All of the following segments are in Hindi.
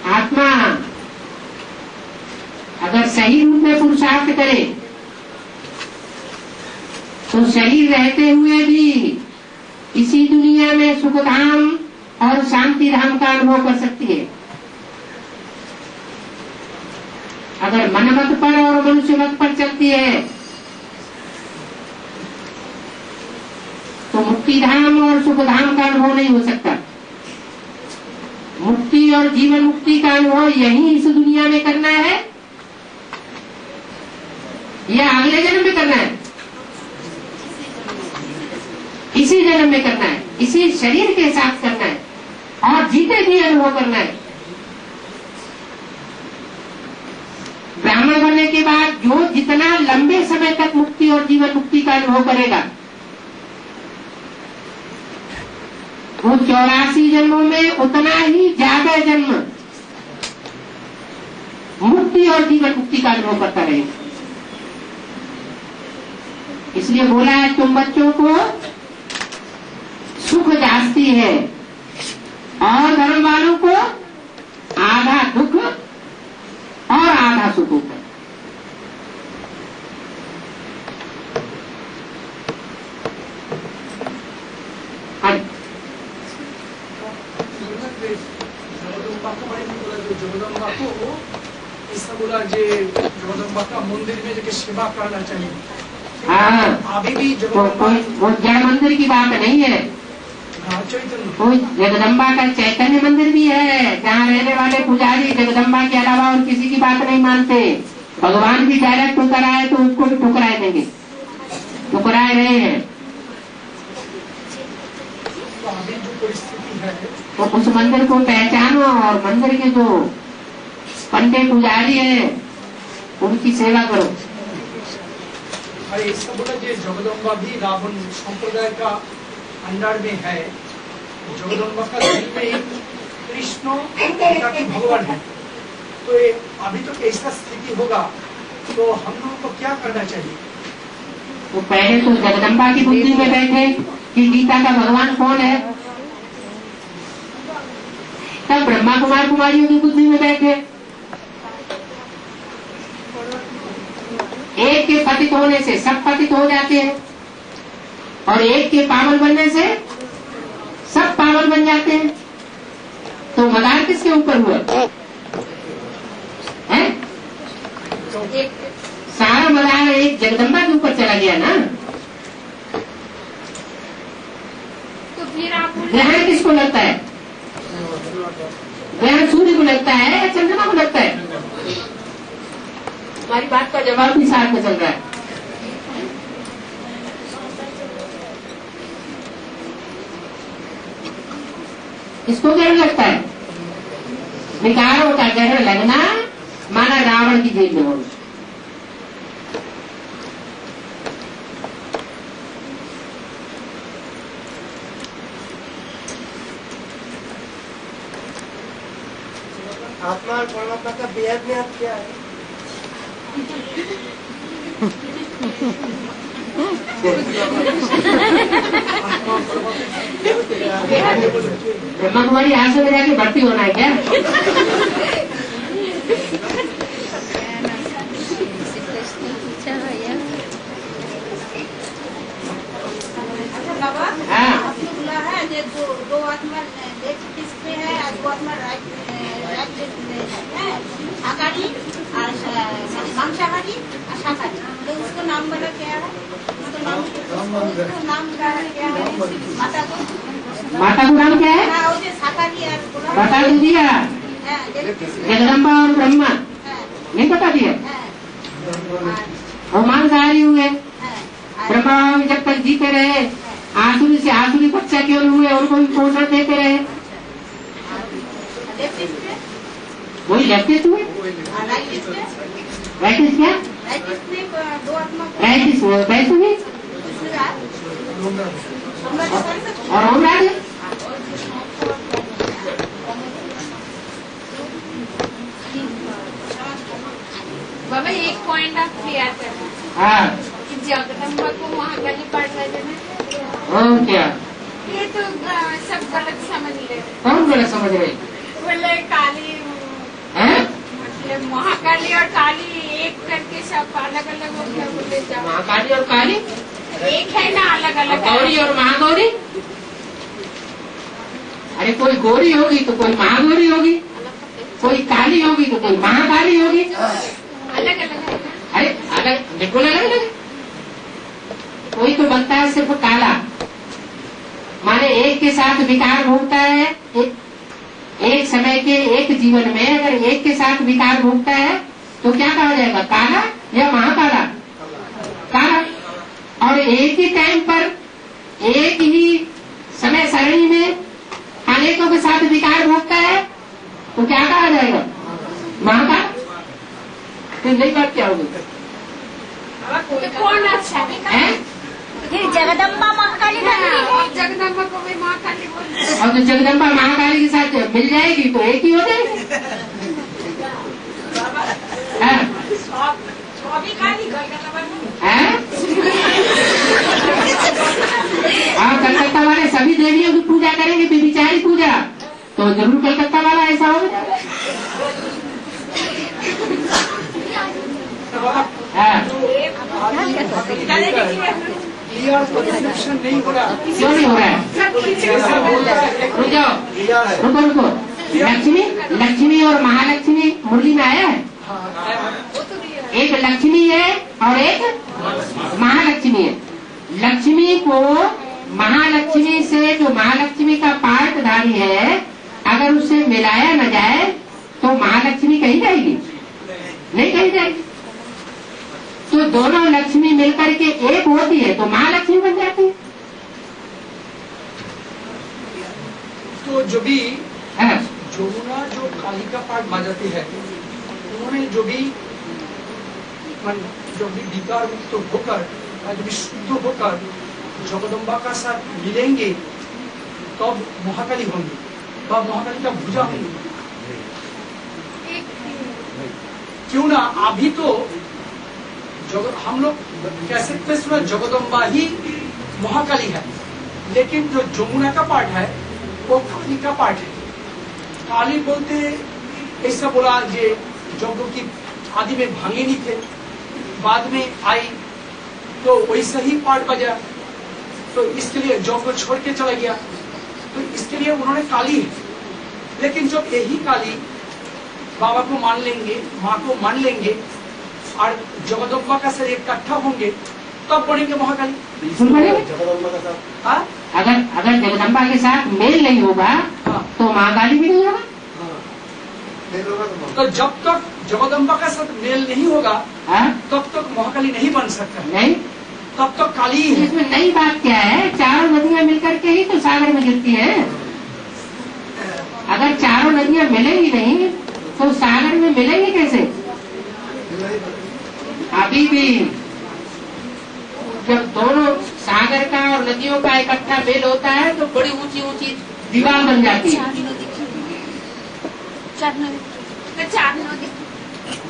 आत्मा अगर सही रूप में पुरुषार्थ करे तो शरीर रहते हुए भी इसी दुनिया में सुख धाम और शांति धाम का अनुभव कर सकती है। अगर मन मत पर और मनुष्य मत पर चलती है तो मुक्ति धाम और सुख धाम का अनुभव नहीं हो सकता। मुक्ति और जीवन मुक्ति का अनुभव यही इस दुनिया में करना है या अगले जन्म में करना है? इसी जन्म में करना है, इसी शरीर के साथ करना है और जीते भी अनुभव करना है। ब्राह्मण बनने के बाद जो जितना लंबे समय तक मुक्ति और जीवन मुक्ति का अनुभव करेगा वो 84 जन्मों में उतना ही ज्यादा जन्म मुक्ति और जीवन मुक्ति का अनुभव करता रहेगा। इसलिए बोला है तुम बच्चों को सुख जास्ती है और धर्म वालों को आधा दुख और आधा सुख होता है। जगदम्बा को इसने बोला जे जगदम्बा का मंदिर में जाके सेवा करना चाहिए। हाँ, अभी भी वो जड़ मंदिर की बात नहीं है। कोई जगदम्बा का चैतन्य मंदिर भी है जहाँ रहने वाले पुजारी जगदम्बा के अलावा और किसी की बात नहीं मानते। भगवान भी डायरेक्ट उतर आए तो उसको भी ठुकराए देंगे, ठुकराए रहे हैं। तो उस मंदिर को पहचानो और मंदिर के जो पंडित पुजारी है उनकी सेवा करो। अरे इसका बोला कि जगदम्बा भी रावण संप्रदाय का अंडर में है। जगदम्बा का दिल में कृष्ण की भगवान है। तो ये अभी तो ऐसा स्थिति होगा तो हम लोगों को क्या करना चाहिए? तो पहले तो जगदम्बा की बुद्धि में बैठे कि गीता का भगवान कौन है, तब ब्रह्मा कुमार कुमारियों की बुद्धि में बैठे। एक के पतित होने से सब पतित हो जाते हैं और एक के पावन बनने से सब पावन बन जाते हैं। तो मदार किसके ऊपर हुआ है? सारा मदार एक जगदम्बा के ऊपर चला गया ना। तो फिर आप ग्रहण किसको लगता है? ग्रहण सूर्य को लगता है या चंद्रमा को लगता है? हमारी बात का जवाब भी साथ में चल रहा है। इसको ग्रहण लगता है। विकारों का ग्रहण लगना माना रावण की जेल में होना। आत्मा और परमात्मा का बेहद में अर्थ क्या है? ब्रह्मा कुमारी आश्रम में जाके भर्ती होना है क्या? हाँ, दो आत्मा किसमें है? दो आत्मा शाकाहारी और मांसाहारी और शाकाहारी। तो उसको नाम बता क्या है? उसको नाम क्या है? माता को नाम क्या है? शाकाहारी बता दीजिए। जगदम्बा और ब्रह्मा नहीं बता दिया। वो मांसाहारी हुए। ब्रह्मा जब तक जीते रहे आसुरी से आसुरी बच्चा क्यों हुए, उनको भी पोषण देते रहे। वही लेफ्टिस्ट हुए। राइटिस्ट क्या? राइटिस्ट वैसे हुए और हम राज। बाबा एक पॉइंट आप क्लियर करना। हाँ, जगदम्बा को महाकाली पढ़ रहे थे ना, क्या ये तो सब गलत समझ रहे। कौन गलत समझ रहे? बोले काली ये महाकाली और काली एक करके सब अलग अलग हो गया बोले जाओ। महाकाली और काली, एक है ना अलग अलग। गौरी और महागौरी। अरे कोई गौरी होगी तो कोई महागौरी होगी, कोई काली होगी तो कोई महाकाली होगी। अलग अलग है। अरे अलग, बिल्कुल अलग अलग। कोई तो बनता है सिर्फ काला, माने एक के साथ विकार भोगता है। एक समय के एक जीवन में अगर एक के साथ विकार भोगता है तो क्या कहा जाएगा, काला या महाकाला? काला। और एक ही टाइम पर एक ही समय सरणी में अनेकों के साथ विकार भोगता है तो क्या कहा जाएगा, महाकाल। फिर नहीं बात क्या होगी? तो कौन अच्छा है? फिर जगदम्बा महाकाली जगदम्बा को भी महाकाली बोलते। और तो जगदम्बा महाकाली के साथ मिल जाएगी तो एक ही हो जाएगी। हाँ? हाँ? और कलकत्ता वाले सभी देवियों की पूजा करेंगे, बेबिचारी पूजा, तो जरूर कलकत्ता वाला ऐसा होगा। हाँ? क्लियर परसेप्शन नहीं हो रहा। क्यों नहीं हो रहा है? रुक जाओ, रुको रुको। लक्ष्मी और महालक्ष्मी मुरली में आया है। एक लक्ष्मी है और एक महालक्ष्मी है। लक्ष्मी को महालक्ष्मी से, जो महालक्ष्मी का पाठधारी है, अगर उससे मिलाया न जाए तो महालक्ष्मी कहीं जाएगी? नहीं कहीं जाएगी। तो दोनों लक्ष्मी मिलकर के एक होती है तो महालक्ष्मी बन जाती है। तो जो भी हाँ। जमुना जो काली का पाठ बजाती है, उन्होंने जो भी विकार मुक्त होकर, जो भी शुद्ध होकर जगदम्बा का साथ मिलेंगे तब महाकाली होंगी, वह महाकाली का भुजा होंगी। क्यों ना अभी तो हम लोग कह सकते हैं जगदम्बा ही महाकाली है, लेकिन जो जमुना का पाठ है वो काली का पाठ है। काली बोलते ऐसा बोला जे जब की आदि में भांगे नहीं थे, बाद में आई तो वैसा ही पाठ बजा, तो इसके लिए जब को छोड़ के चला गया, तो इसके लिए उन्होंने काली है। लेकिन जब यही काली बाबा को मान लेंगे, माँ को मान लेंगे और जगदम्बा का शरीर इकट्ठा होंगे तब बनेंगे महाकाली। बिल्कुल बनेंगे। हाँ? अगर जगदम्बा के साथ मेल नहीं होगा हाँ। तो महाकाली भी नहीं होगा। तो जब तक जगदम्बा का साथ मेल नहीं होगा, हाँ? तब तक महाकाली नहीं बन सकता। नहीं, तब तक काली ही है। इसमें नई बात क्या है, चारों नदियां मिलकर के ही तो सागर में गिरती है। अगर चारों नदियां मिलेंगी नहीं तो सागर में मिलेंगी कैसे? अभी भी जब दोनों सागर का और नदियों का इकट्ठा मेल होता है तो बड़ी ऊंची ऊंची दीवार बन जाती है।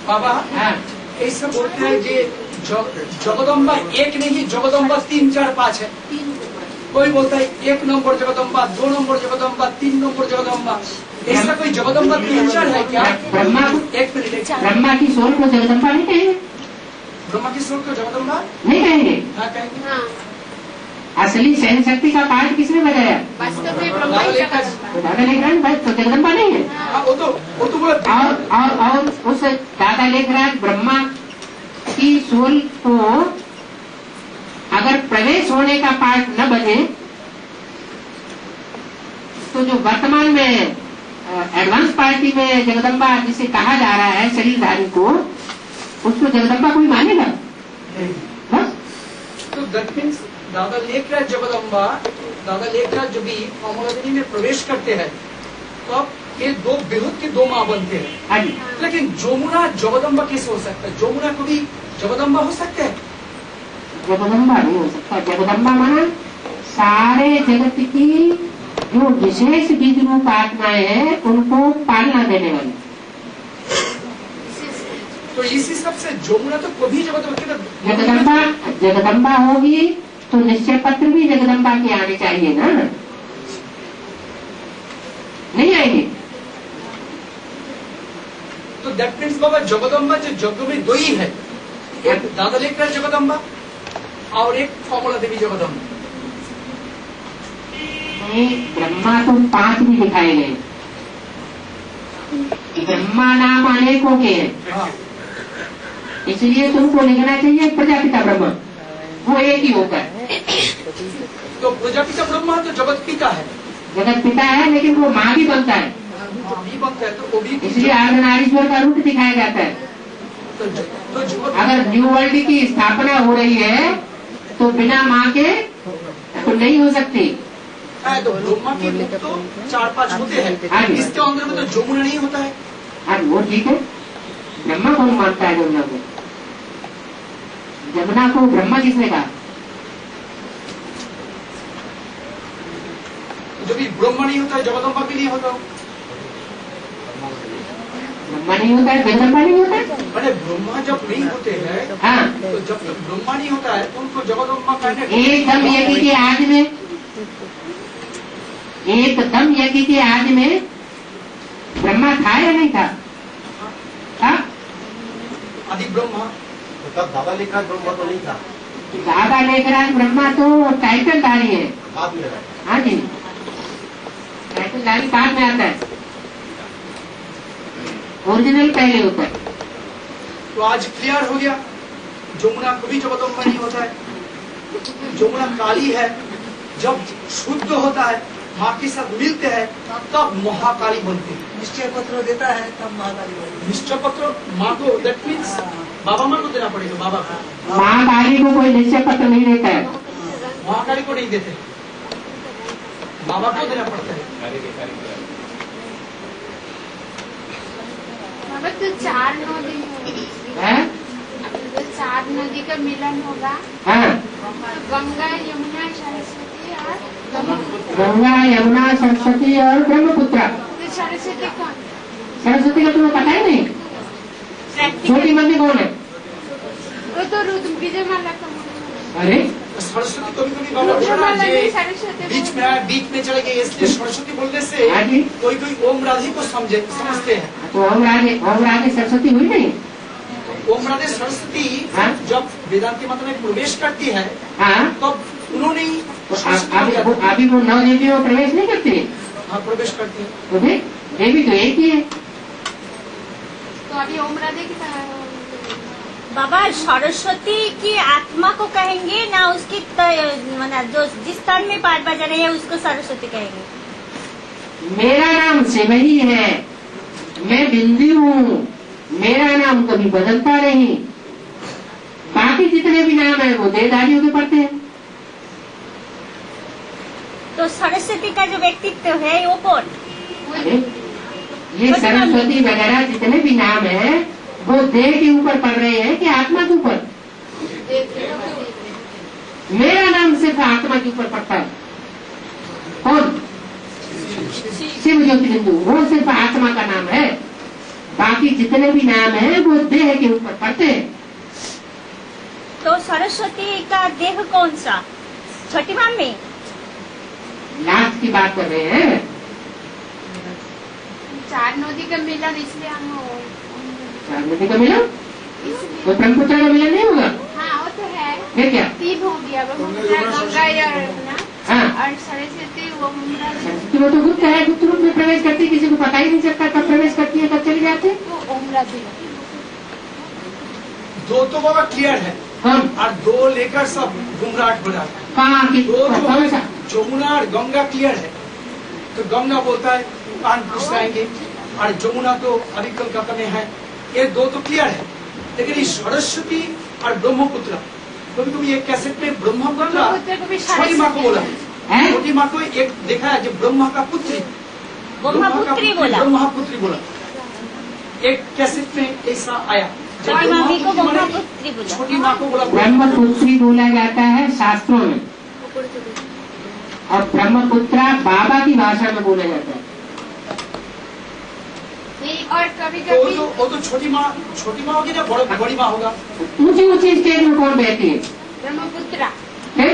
बाबा हाँ। ऐसा बोलते हैं कि जगदम्बा एक नहीं, जगदम्बा 3, 4, 5 है। कोई बोलता है 1 number Jagdamba, 2 number Jagdamba, 3 number Jagdamba. ऐसा कोई जगदम्बा 3, 4 है क्या? ब्रह्मा एक मिनट, ब्रह्मा की सोल को जगदम्बा नहीं कहेंगे? ब्रह्मा की सोल को जगदम्बा नहीं कहेंगे। हाँ कहेंगे। असली सहन शक्ति का पाठ किसने बजाया? वास्तव में ब्रह्मा ही जगदम्बा। तो दादा लेखराज भाई तो जगदम्बा नहीं है। हाँ, वो तो बोला। और उस दादा लेखराज ब्रह्मा की सोल को अगर प्रवेश होने का पाठ न बजे तो जो वर्तमान में एडवांस पार्टी में जगदम्बा जिसे कहा जा रहा है शरीरधारी को, उसको जगदम्बा कोई मानेगा? बस। तो दैट मीन्स दादा लेखराज जगदम्बा, दादा लेखराज जो भी कमलादिनी में प्रवेश करते हैं तब ये दो विरुद्ध के 2 माँ बनते हैं। हाँ जी। लेकिन जमुना जगदम्बा कैसे हो सकता है? जमुना को भी जगदम्बा हो सकते हैं? जगदम्बा नहीं हो सकता। जगदम्बा माना सारे जगत की जो विशेष बीज रूप आत्माएं हैं उनको पालना देने वाली। तो इसी सबसे जमुना तो कभी जगदम्बा होगी तो निश्चय पत्र भी जगदम्बा के आने चाहिए ना, नहीं आएंगे। तो दैट मीन्स बाबा जगदम्बा जो यज्ञ में दो ही है, एक दादा लेकर जगदम्बा और एक फॉर्मूला देवी जगदम्बा। ब्रह्मा तो 5 भी दिखाए गए, ब्रह्मा नाम अनेकों के हैं, हाँ। इसलिए तुमको लिखना चाहिए प्रजापिता ब्रह्मा, वो एक ही होगा। तो प्रजापिता ब्रह्मा तो जगत पिता है, जगत पिता है, लेकिन वो माँ भी बनता है, भी बनता है, तो वो भी इसलिए अर्धनारीश्वर का रूप दिखाया जाता है। तो जगत अगर न्यू वर्ल्ड की स्थापना हो रही है तो बिना माँ के तो नहीं हो सकती। है, तो ब्रह्मा के मुख तो 4-5 होते हैं, इसके अंदर में तो जमुना नहीं होता है। आज वो ठीक है, ब्रह्मा कौन मानता है जमुना को? जमुना को ब्रह्मा किसने कहा? जब भी ब्रह्मा नहीं होता है जगदम्बा के लिए होता हो। ब्रह्मा नहीं होता है, जगदम्बा नहीं होता है। अरे ब्रह्मा जब नहीं होते हैं, हाँ, तो जब तक ब्रह्मा नहीं होता है तो उनको जगदम्बा कहने एकदम यज्ञ के आदि में, एकदम यज्ञ के आदि में ब्रह्मा था या नहीं था? था? आदि ब्रह्मा तब दादा लेकर ब्रह्मा तो नहीं था, दादा लेकर ब्रह्मा तो टाइटलधारी है। बाद में लगा। हाँ जी, टाइटलधारी बाद में आता है, ओरिजिनल पहले होता है। तो आज क्लियर हो गया, जमुना कभी जगदम्बा नहीं होता है, जमुना काली है। जब शुद्ध होता है, माँ के साथ मिलते हैं, तब महाकाली बनते हैं। निश्चय पत्र देता है तब महाकाली बनती निश्चय पत्र माँ को, दैट मीन्स बाबा माँ को देना पड़ेगा, बाबा को। महाकाली को कोई निश्चय पत्र नहीं देता है, महाकाली को नहीं देते, बाबा को देना पड़ता है। बाबा तो 4 नदी है? तो 4 नदी का मिलन होगा, हाँ, तो गंगा यमुना सरस्वती और ब्रह्मपुत्र। गंगा यमुना सरस्वती और ब्रह्मपुत्र। तो सरस्वती कौन? सरस्वती का तुम्हें पता ही नहीं? छोटी मंदिर कौन है? वो तो विजयमाला का। अरे सरस्वती कभी कभी बाबा विजयमाला ये की सरस्वती बीच में आया, बीच में चले गए, इसलिए सरस्वती बोलने से हाँ जी। कोई कोई ओम राधे को समझते हैं। तो ओम राधे सरस्वती हुई नहीं? ओम राधे सरस्वती हाँ? जब वेदांति मत में प्रवेश करती है, हाँ, तब उन्होंने ही तो सरस्वती हो जाती है। अभी वो 9 देवियों में प्रवेश नहीं करती है? हाँ, प्रवेश करती है। तो देख, देवी तो एक ही है। तो अभी ओम राधे की बाबा सरस्वती की आत्मा को कहेंगे ना, उसकी मतलब जो जिस तन में पाठ बजा रहे हैं उसको सरस्वती कहेंगे? मेरा नाम शिव ही है, मैं बिंदु हूँ, मेरा नाम कभी बदलता नहीं। बाकी जितने भी नाम है वो देहधारियों के पड़ते हैं। तो सरस्वती का जो व्यक्तित्व है वो कौन? अरे, ये सरस्वती वगैरह जितने भी नाम है वो देह के ऊपर पड़ रहे हैं कि आत्मा के ऊपर? मेरा नाम सिर्फ आत्मा के ऊपर पड़ता है। कौन? शिव ज्योति बिंदु, वो सिर्फ आत्मा का नाम है। बाकी जितने भी नाम है वो देह के ऊपर पड़ते हैं। तो सरस्वती का देह कौन सा? छोटी माँ में लास्ट की बात कर रहे हैं। 4 नदी का मिलन, इसलिए हम नदी का मिलन, तो ब्रह्मपुत्र का मिलन नहीं होगा? हाँ वो तो है। फिर क्या? 3 हो गया, ब्रह्मपुत्र, गंगा या यमुना हाँ, और सरस्वती वो सरस्वती वो तो गुप्त है, गुप्त रूप में प्रवेश करती है, किसी को पता ही नहीं चलता, कब प्रवेश करती है कब चली जाती है। वो ओम राधे। 2 तो बाबा क्लियर है, कौन? और 2 लेकर सब गुमराट हो जाता है। कहाँ की? 2 जो कौन है सा? जमुना और गंगा क्लियर है। तो गंगा बोलता है कान पूछ जाएंगे, और जमुना तो अभी कलकत्ता में है। ये 2 तो क्लियर है, लेकिन ये सरस्वती और ब्रह्मपुत्र, कभी कभी एक कैसेट में ब्रह्मपुत्र को भी छोटी माँ को बोला, है? छोटी माँ को एक देखा है जो ब्रह्मा का पुत्री, ब्रह्मपुत्री बोला। ब्रह्मपुत्री बोला। एक कैसेट में ऐसा आया, जब छोटी मामी को ब्रह्मपुत्री ब्रह्मपुत्री बोला। छोटी माँ को बोला ब्रह्मपुत्री बोला जाता है शास्त्रों में, और ब्रह्मपुत्रा बाबा की भाषा में बोला जाता है। नहीं, और कभी तो कभी वो तो छोटी माँ होगी ना, बड़ी माँ होगा। ऊंची ऊंची स्टेज में कौन बैठी है? ब्रह्मपुत्र, है?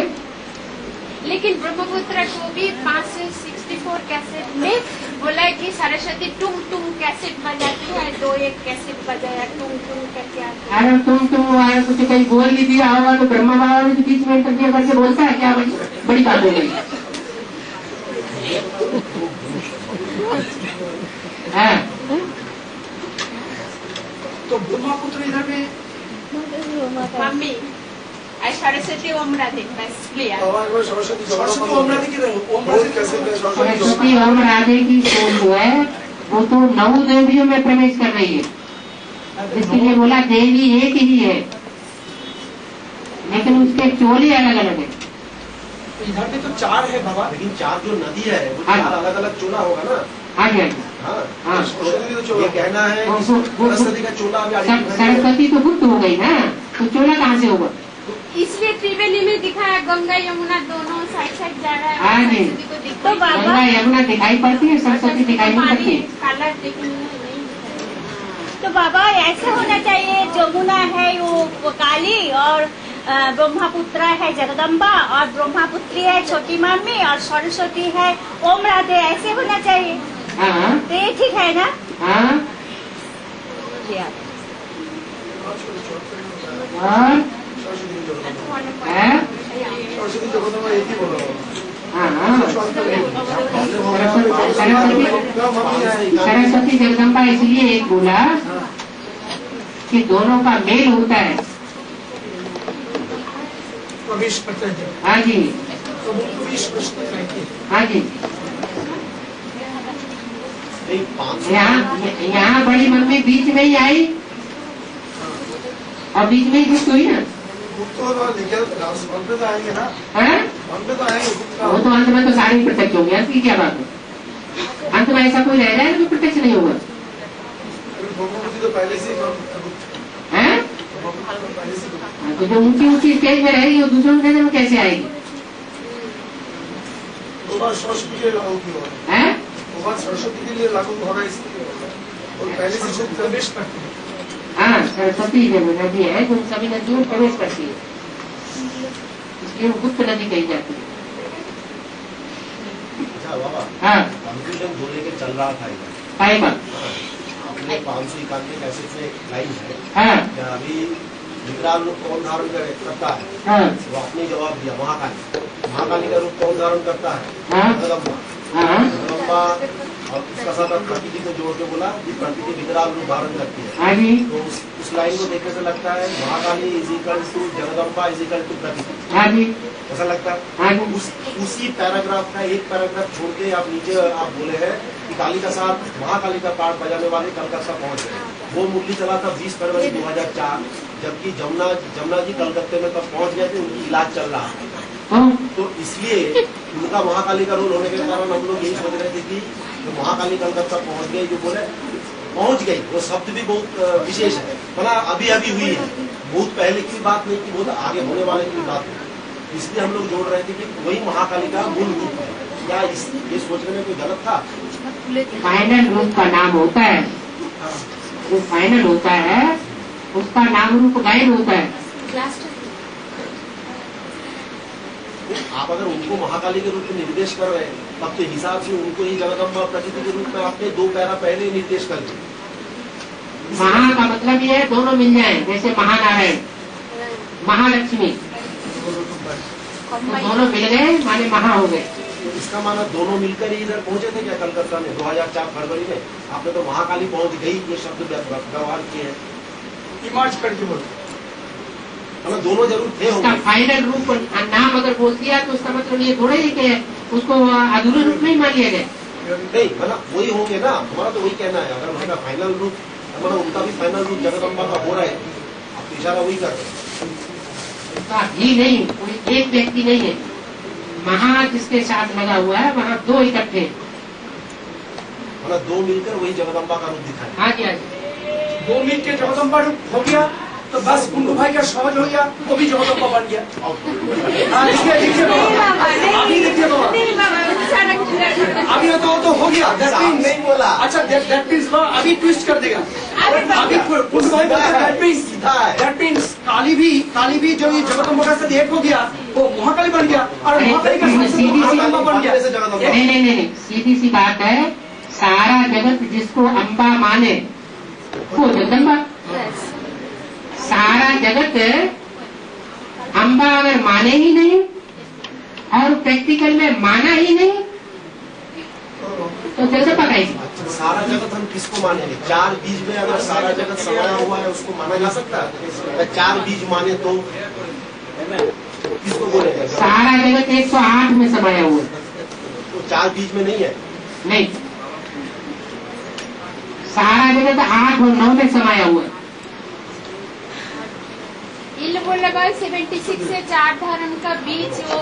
लेकिन ब्रह्मपुत्र को भी 5 से 6 64 कैसेट में बोला कि सरस्वती टुम टुम कैसेट बजाती है, 2-1 कैसेट बजाया टुम टुम करके आती है। अरे तुम आए कुछ कहीं बोल नहीं दिया होगा तो ब्रह्मा बाबा ने बीच में इंटरव्यू करके बोलता है क्या बड़ी बात हो गई। हाँ तो ब्रह्मपुत्र इधर में मम्मी सरस्वती ओम राधे बस क्लियर। सरस्वती ओम राधे किधर है? ओम राधे कैसे है? सरस्वती और राधे की सोच जो है वो तो 9 देवियों में प्रवेश कर रही है, इसके लिए बोला देवी एक ही है लेकिन उसके चोले अलग अलग है। इधर में तो 4 है बाबा, लेकिन 4 जो नदी है वो हाँ। 4 अलग अलग चोला होगा ना। हाँ जी हाँ हाँ। ये कहना है कि सरस्वती का चोला अभी आगे बढ़ेगा। सरस्वती तो गुप्त हो गई ना, तो चोला कहाँ से होगा? इसलिए त्रिवेणी में दिखाया गंगा यमुना दोनों साइड साइड जा रहा है। हाँ जी। सरस्वती को दिखता तो बाबा गंगा यमुना दिखाई पड़ती है, सरस्वती दिखाई नहीं पड़ती। कलर देखने में नहीं दिखाई। तो बाबा ऐसे होना चाहिए, जमुना है वो काली और ब्रह्मपुत्र है जगदम्बा और ब्रह्मपुत्री है छोटी मम्मी और सरस्वती है ओम राधे, ऐसे होना चाहिए। हाँ तो ये ठीक है ना? हाँ। जी और है? सरस्वती जगदम्बा एक ही बोला। हाँ सरस्वती जगदम्बा इसलिए एक बोला कि दोनों का मेल होता है। प्रवेश करते हैं हाँ जी तो वो प्रवेश प्रश्न कहते हैं। हाँ जी। नहीं 500 यहाँ बड़ी मम्मी बीच में ही आई और बीच में ही गुप्त हुई ना। मन पे तो आएंगे ना, हाँ? मन पे तो आएंगे। वो तो अंत में तो सारे ही प्रत्यक्ष होंगे, इसकी क्या बात है? अंत में ऐसा कोई रह जाएगा जो प्रत्यक्ष नहीं होगा? तो पहले से हैं? तो जो ऊंची ऊंची स्टेज में रहेगी वो दूसरों के नजर में कैसे आएगी? सरस्वती के लिए लागू किया हैं? सरस्वती के लिए लागू हो रहा है इसलिए और पहले से जो प्रवेश करते हैं। हाँ सरस्वती जब नदी है जो सभी नदियों में प्रवेश करती है, इसलिए वो गुप्त नदी कही जाती है। अच्छा बाबा, हाँ कंफ्यूजन जो लेके चल रहा था इधर, पाएगा। अपने 591 कैसेट में एक लाइन है हाँ क्या अभी विकराल रूप कौन धारण करता है? हाँ वो आपने जवाब दिया महाकाली का रूप कौन धारण करता है? हाँ जगदम्बा। हाँ जगदम्बा और उसका साथ प्रकृति को जोड़ के बोला कि प्रकृति विकराल रूप धारण करती है। हाँ जी तो उस लाइन को देखने से लगता है Mahakali is equal to Jagdamba is equal to Prakriti, हाँ जी ऐसा लगता है। हाँ जी। उसी पैराग्राफ का एक पैराग्राफ छोड़ के आप नीचे आप बोले हैं कि काली का साथ महाकाली का पाठ बजाने वाले कलकत्ता पहुंच गए। वो मुरली चला था 20 फरवरी 2004, जबकि जमुना जी कलकत्ते में तब पहुंच गए थे, उनकी इलाज चल रहा है। तो इसलिए उनका महाकाली का रोल होने के कारण हम लोग यही सोच रहे थे कि तो महाकाली कलकत्ता पहुंच गई, जो बोले पहुंच गई, वो शब्द भी बहुत विशेष है, भला अभी अभी हुई है, बहुत पहले की बात नहीं कि बहुत आगे होने वाले की बात है। इसलिए हम लोग जोड़ रहे थे कि वही महाकाली का मूल रूप है। क्या ये सोचने में कोई गलत था? फाइनल रूप का नाम होता है, जो फाइनल होता है उसका नाम रूप गायब होता है। आप अगर उनको महाकाली के रूप में निर्देश कर रहे हैं तब तो हिसाब से उनको ही जगदम्बा प्रकृति के रूप में आपने 2 पैरा पहले ही निर्देश कर दिया। महा का मतलब ये है दोनों मिल जाए, जैसे महानारायण महालक्ष्मी, तो दोनों मिल गए माने महा हो गए। इसका माना दोनों मिलकर ही इधर पहुंचे थे क्या कलकत्ता में 2004 फरवरी में? आपने तो महाकाली पहुंच गई ये शब्द व्यवहार किए हैं, इमर्ज करके बोलो, मतलब दोनों जरूर थे उसका होंगे। फाइनल रूप नाम अगर बोल दिया तो उसका मतलब ये थोड़ा ही कि उसको अधूरे रूप में ही मान लिया जाए। नहीं मतलब वही होंगे ना, हमारा तो वही कहना है। अगर उसका फाइनल रूप मतलब उनका भी फाइनल रूप जगदम्बा का हो रहा है, आप तो इशारा वही कर रहे हैं। उसका ही नहीं, कोई एक व्यक्ति नहीं है, महा जिसके साथ लगा हुआ है वहाँ 2 इकट्ठे, मतलब 2 मिलकर वही जगदम्बा का रूप दिखाए। हाँ जी हाँ जी। 2 मिल के जगदम्बा रूप हो गया तो बस कुंडू भाई का समझ हो गया, वो भी जगदम्बा बन गया। हाँ, लिखिए बाबा, अभी लिखिए बाबा, अभी तो हो गया। नहीं बोला। अच्छा दैट मीन्स अभी ट्विस्ट कर देगा। अभी कुंडू भाई बोलता है दैट मीन्स काली भी काली भी जो ये जगदम्बा के साथ एक हो गया, वो महाकाली बन गया और महाकाली का साथ सीधी सी जगदम्बा बन गया। नहीं, सीधी सी बात है, सारा जगत जिसको अम्बा माने वो जगदम्बा। सारा जगत अम्बा अगर माने ही नहीं और प्रैक्टिकल में माना ही नहीं तो जगदम्बा कैसे? सारा जगत हम किसको मानेंगे? 4 बीज में अगर सारा जगत समाया हुआ है उसको माना जा सकता है? अगर 4 बीज माने तो किसको बोलेंगे? सारा जगत 108 में समाया हुआ है, तो 4 बीज में नहीं है। नहीं, सारा जगत 8 और 9 में समाया हुआ है। इन लोगों लगा 76 से 4 धर्म का बीच वो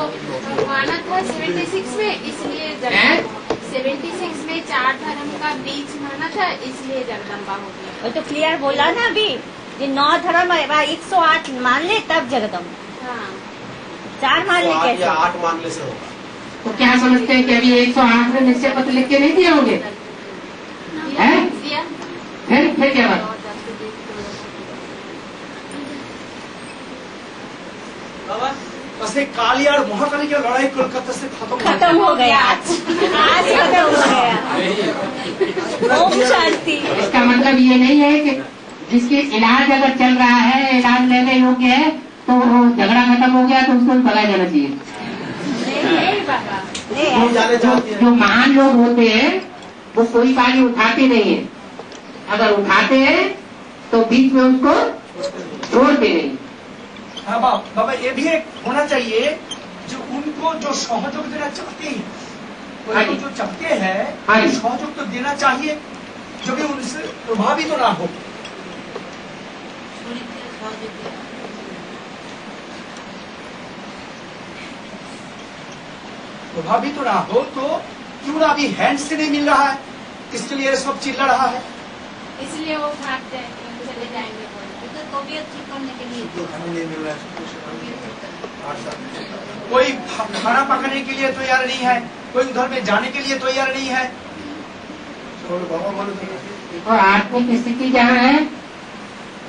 माना था 76 में, इसलिए 76 में 4 धर्म का बीच माना था, इसलिए जगदम्बा हो गया। वो तो क्लियर बोला ना अभी, ये 9 धर्म 108 मान ले तब जगदम्बा। हाँ, 4 मान ले कैसे? 8 मानने से होगा। तो क्या समझते हैं कि अभी 108 में निश्चय पत्र लिख के नहीं दिए होंगे? दिया। फिर क्या बात? ऐसे काली और महाकाली की लड़ाई कोलकाता से खत्म हो गया आज खत्म हो गया। ओम शांति। इसका मतलब ये नहीं है कि जिसकी इलाज अगर चल रहा है, इलाज लेने योग्य है, तो वो झगड़ा खत्म हो गया तो उसको भगाया जाना चाहिए। नहीं बाबा, जो महान लोग होते हैं वो कोई बारी उठाते नहीं है, अगर उठाते हैं तो बीच में उसको छोड़ते नहीं। हाँ बाबा, ये भी एक होना चाहिए जो उनको जो सहयोग देना चाहते हैं, उनको जो चाहते हैं सहयोग तो देना चाहिए, जो भी उनसे प्रभावित तो ना हो। प्रभावित तो ना हो तो क्यों ना अभी हैंड से नहीं मिल रहा है, इसके लिए सब चिल्ला रहा है, इसलिए वो भागते हैं, चले जाएंगे तबीयत ठीक करने के लिए। नहीं मिल रहा है, कोई खाना पकाने के लिए तैयार नहीं है, कोई उधर में जाने के लिए तैयार नहीं है। और आत्मिक स्थिति जहाँ है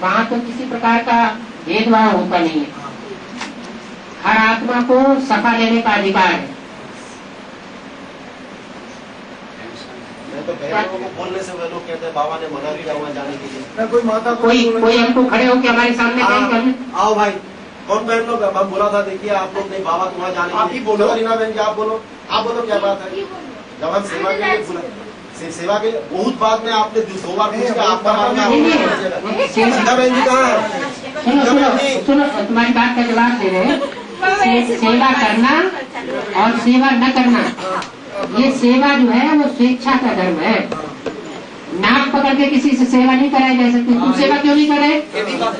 वहाँ तो किसी प्रकार का भेदभाव होता नहीं है, हर आत्मा को सफा लेने का अधिकार है। तो बहनों को बोलने से वे लोग कहते हैं बाबा ने मना किया हुआ जाने के लिए। कोई माता कोई हमको खड़े होकर हमारे सामने कहीं कर आओ भाई, कौन बहन लोग हम बोला था, देखिए आप लोग नहीं बाबा तुम्हारा जाने आप ही बोलो। रीना बहन जी आप बोलो क्या बात है? जब हम सेवा के लिए बोला, सेवा के लिए बहुत बाद में आपने 2 बार पूछ के आपका सीधा बहन जी कहाँ है? सुनो, तुम्हारी बात का जवाब दे रहे हैं। सेवा करना और सेवा न करना, ये सेवा जो है वो स्वेच्छा का धर्म है। नाक पकड़ के किसी से सेवा नहीं कराई जा सकती। तुम सेवा क्यों नहीं कर रहे?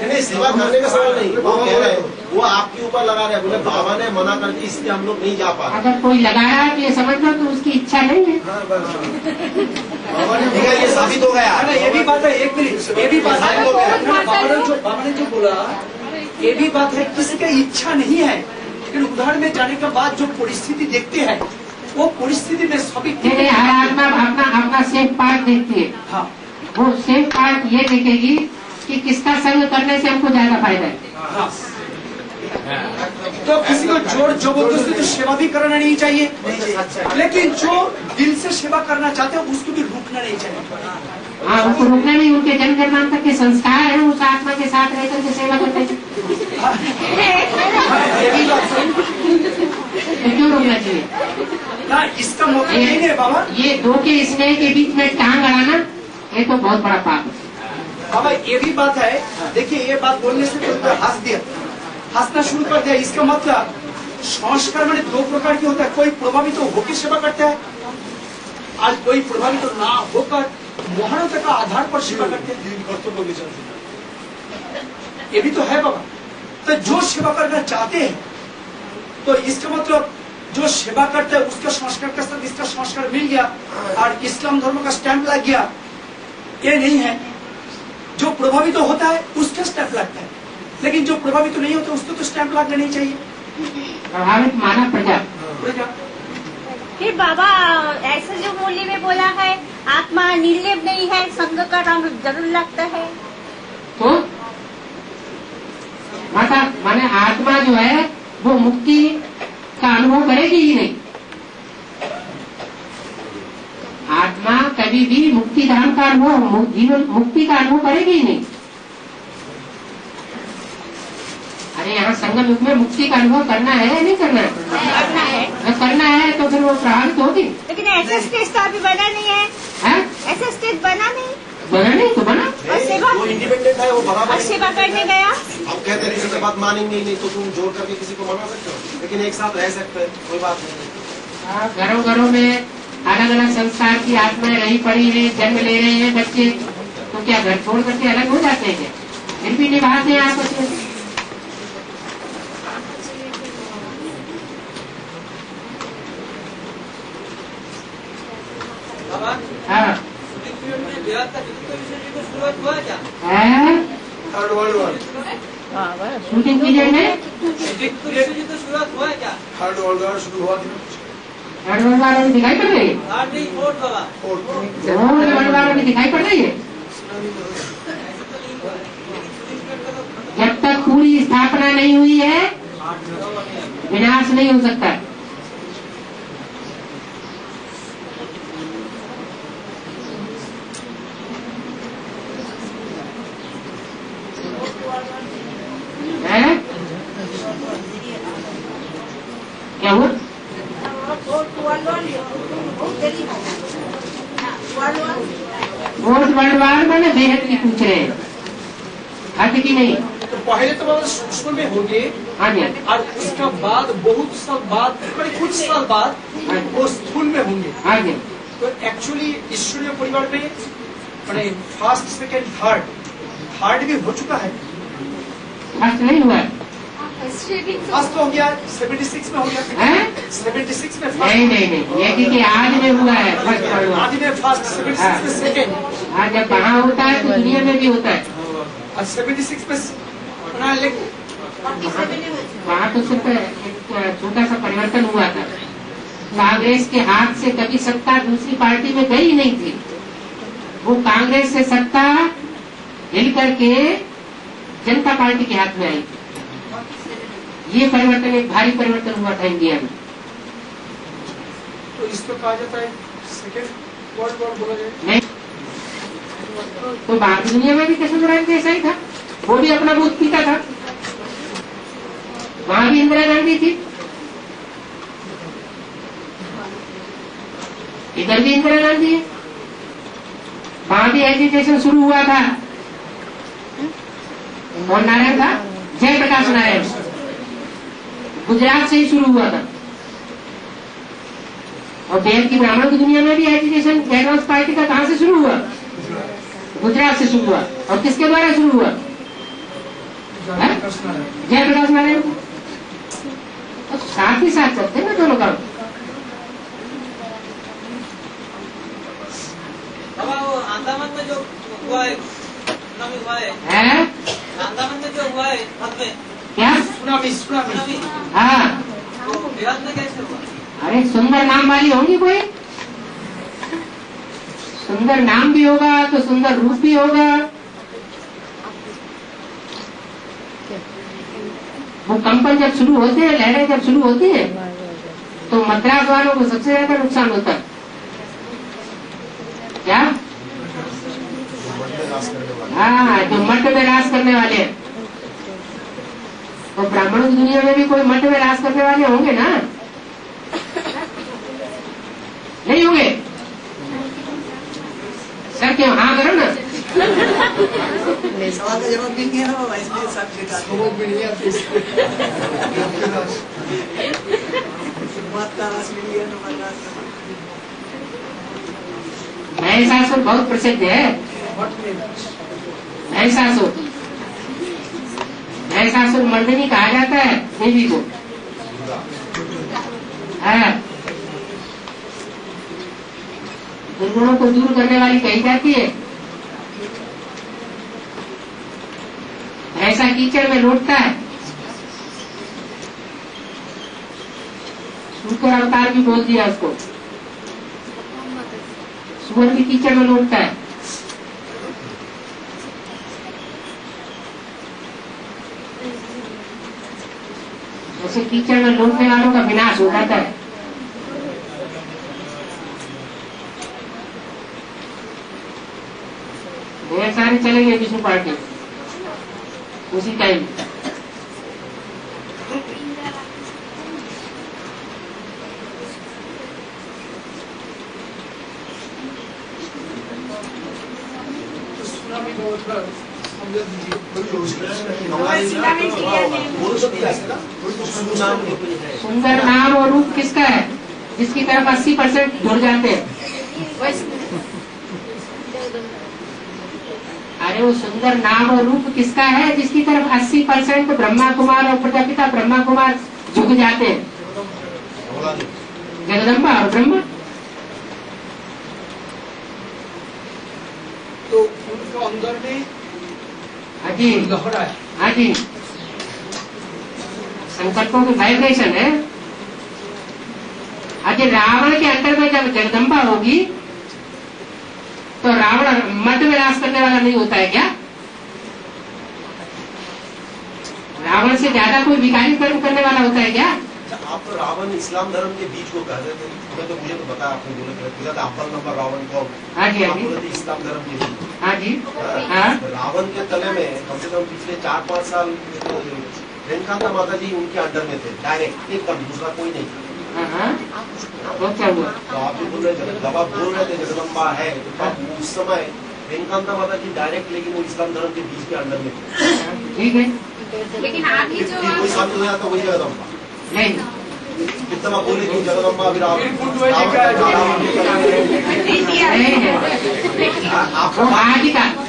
नहीं, सेवा करने का सवाल नहीं, वो कह रहे हैं वो आपके ऊपर लगा रहे हैं, बोले बाबा ने मना कर दी इसलिए हम लोग नहीं जा पा रहे। अगर कोई लगा रहा है तो ये समझ लो तो उसकी इच्छा नहीं है। बाबा ने दिया, ये साबित हो गया। ये भी बात है, एक मिनट, ये भी बात है, बाबा ने जो बोला ये भी बात है, किसी की इच्छा नहीं है, लेकिन उदाहरण में जाने के बाद जो परिस्थिति देखते हैं वो परिस्थिति में सभी हर आत्मा अपना सेफ पार्ट देखती है। हाँ, वो सेफ पार्ट ये देखेगी कि किसका संग करने से हमको ज्यादा फायदा है। हाँ। तो किसी को जोर जबरदस्ती तो सेवा भी करना नहीं चाहिए, लेकिन जो दिल से सेवा करना चाहते हैं उसको भी रुकना नहीं चाहिए। हाँ, उनको रुकना नहीं, उनके जन्म जन्मांतर के संस्कार है उस आत्मा के साथ रहकर के सेवा करने से। तो क्यों रुकना चाहिए? ना इसका मौका नहीं है बाबा। ये 2 के स्नेह के बीच में टांग अड़ाना ये तो बहुत बड़ा पाप है। बाबा ये भी बात है, देखिए ये बात बोलने से तो हंस दिया, हंसना शुरू कर दिया। इसका मतलब संस्कार मैंने 2 प्रकार की होता है, कोई प्रभावित तो होकर सेवा करता है, आज कोई प्रभावित तो ना होकर महानता का आधार पर सेवा करते हैं, ये भी तो है बाबा। तो जो सेवा करना चाहते हैं तो इसका मतलब जो सेवा करता है उसका संस्कार के साथ इसका संस्कार मिल गया और इस्लाम धर्म का स्टैंप लग गया, ये नहीं है। जो प्रभावित होता है उसका स्टैंप लगता है, लेकिन जो प्रभावित नहीं होता उसको तो स्टैंप लगना नहीं चाहिए। प्रभावित माना प्रजा। फिर बाबा ऐसा जो मूल्य में बोला है आत्मा निर्लेप नहीं है, संग का रंग जरूर लगता है। तो माता माने आत्मा जो है वो मुक्ति का अनुभव करेगी ही नहीं। आत्मा कभी भी मुक्ति धाम का अनुभव, जीवन मुक्ति का अनुभव करेगी ही नहीं। अरे यहाँ संगम युग में मुक्ति का अनुभव करना है या नहीं करना है? करना है। अगर करना है तो फिर वो प्रभावित होगी। लेकिन ऐसा स्टेज तो अभी बना नहीं है, है? ऐसा स्टेज बना नहीं। बना नहीं तो बना। और सेवा, वो इंडिपेंडेंट है, वो बराबर और सेवा करने गया। अब कहते हैं किसी बात मानेंगे ही नहीं तो तुम जोर करके किसी को मना सकते हो, लेकिन एक साथ रह सकते हैं, कोई बात नहीं। घरों घरों में अलग अलग संस्कार की आत्माएं रही पड़ी है, जन्म ले रहे हैं बच्चे, तो क्या घर छोड़ करके अलग हो जाते हैं क्या? फिर भी निभाते हैं आपस में। हाँ third world war, shooting period में थर्ड वर्ल्ड वॉर शुरू हुआ था। थर्ड वर्ल्ड वार में दिखाई पड़ रही है, थर्ड वर्ल्ड वार में दिखाई पड़ रही है। जब तक पूरी स्थापना नहीं हुई है विनाश नहीं हो सकता। है? क्या हुआ? फोर्थ वर्ल्ड वार मैंने बेहद की पूछ रहे हैं, हद की नहीं। तो पहले तो वो सूक्ष्म में होंगे, हाँ जी, और उसका बाद बहुत साल बाद, कुछ साल बाद वो स्थूल में होंगे। हाँ जी। तो एक्चुअली ईश्वरीय परिवार में मैंने फर्स्ट सेकेंड थर्ड भी हो चुका है। फर्स्ट नहीं हुआ है। फर्स्ट हो गया 76 में हो गया, हैं? 76 में नहीं नहीं नहीं, ये क्योंकि आज में हुआ है फर्स्ट वर्ल्ड वार। आदि में फर्स्ट, 76 में सेकेंड, हाँ, जब वहाँ होता है तो दुनिया में भी होता है। और 76 में वहाँ तो सिर्फ एक छोटा सा परिवर्तन हुआ था। कांग्रेस के हाथ से कभी सत्ता दूसरी पार्टी में गई नहीं थी, वो कांग्रेस से सत्ता हिल करके जनता पार्टी के हाथ में आई थी। ये परिवर्तन एक भारी परिवर्तन हुआ था इंडिया में। तो इसको कहा जाता है सेकेंड वर्ल्ड वॉर बोला जाए। नहीं तो बाकी दुनिया में भी कृष्ण राय ऐसा ही था, वो भी अपना दूध पीता था। वहां भी इंदिरा गांधी थी, इधर भी इंदिरा गांधी है। वहां भी एजुकेशन शुरू हुआ था, कौन नारायण था? जयप्रकाश नारायण, गुजरात से ही शुरू हुआ था। और देश की ब्राह्मण की दुनिया में भी एजुकेशन जयप्रकाश पार्टी का कहां से शुरू हुआ? गुजरात से शुरू हुआ। और किसके द्वारा शुरू हुआ? जयप्रकाश नारायण। तो साथ ही साथ चलते हैं ना दोनों काम। अंडमान में जो हुआ है, अंडमान में जो हुआ है, क्या सुनामी हाँ, तो बिहार में कैसे हुआ? अरे सुंदर नाम वाली होंगी कोई, सुंदर नाम भी होगा तो सुंदर रूप भी होगा। भूकंपन जब शुरू होते हैं, लहरें जब शुरू होती है, तो मद्रास वालों को सबसे ज्यादा नुकसान होता है। क्या? हाँ, जो मठ में राज करने वाले हैं। तो ब्राह्मणों की दुनिया में भी कोई मठ में राज करने वाले होंगे ना? नहीं होंगे? सर क्यों हाँ करो ना। सवाल का जवाब मिल गया ना बाबा, इसलिए सब समझ में नहीं आती बात का रास मिल गया ना बात। महिषासुर बहुत प्रसिद्ध है। महिषासुर, महिषासुर मर्दिनी कहा जाता है देवी को। दुर्गुणों को दूर करने वाली कही जाती है। ऐसा कीचड़ में लौटता है, सुअर अवतार भी बोल दिया उसको। सुअर भी कीचड़ में लौटता है। सबसे कीचड़ में लूटने वालों का विनाश हो जाता है। ढेर सारे चलेंगे विष्णु पार्टी उसी टाइम। सुनामी को थोड़ा समझा दीजिए। बोल तो दिया है ना, सुनाम कोई है। सुंदर नाम और रूप किसका है जिसकी तरफ 80% जुड़ जाते हैं? अरे वो सुंदर नाम और रूप किसका है जिसकी तरफ 80% ब्रह्मा कुमार और प्रजापिता ब्रह्मा कुमार झुक जाते हैं? जगदम्बा और ब्रह्मा। तो उनका अंदर में हाँ जी, लहरा है। हाँ जी, संकल्पों की वाइब्रेशन है। अजय रावण के अंदर में जब जगदम्बा होगी तो रावण मध्य विनाश करने वाला नहीं होता है क्या? रावण से ज्यादा कोई विकारी कर्म करने वाला होता है क्या? आप तो रावण इस्लाम धर्म के बीच को कह रहे थे, हमें तो मुझे तो बताया आपने, बोले थे अव्वल नंबर रावण को। हाँ जी, हाँ जी, बोले थे इस्लाम धर्म के बीच। हाँ जी, हाँ, रावण के तले में कम से कम पिछले 4-5 साल रेणुकांता माता जी उनके अंडर में थे, डायरेक्ट एकदम, दूसरा कोई नहीं था। हाँ, हाँ, तो क्या हुआ? तो आप जो बोल रहे थे, जब आप बोल रहे थे जगदम्बा है, तो आप उस समय रेणुकांता माता जी डायरेक्ट, लेकिन वो इस्लाम धर्म के बीच के अंडर में थे। ठीक है, लेकिन अभी जो फिर कोई साबित हो जाता वही जगदम्बा। नहीं, कितना आप बोले कि जगदम्बा अभी नहीं है, आपको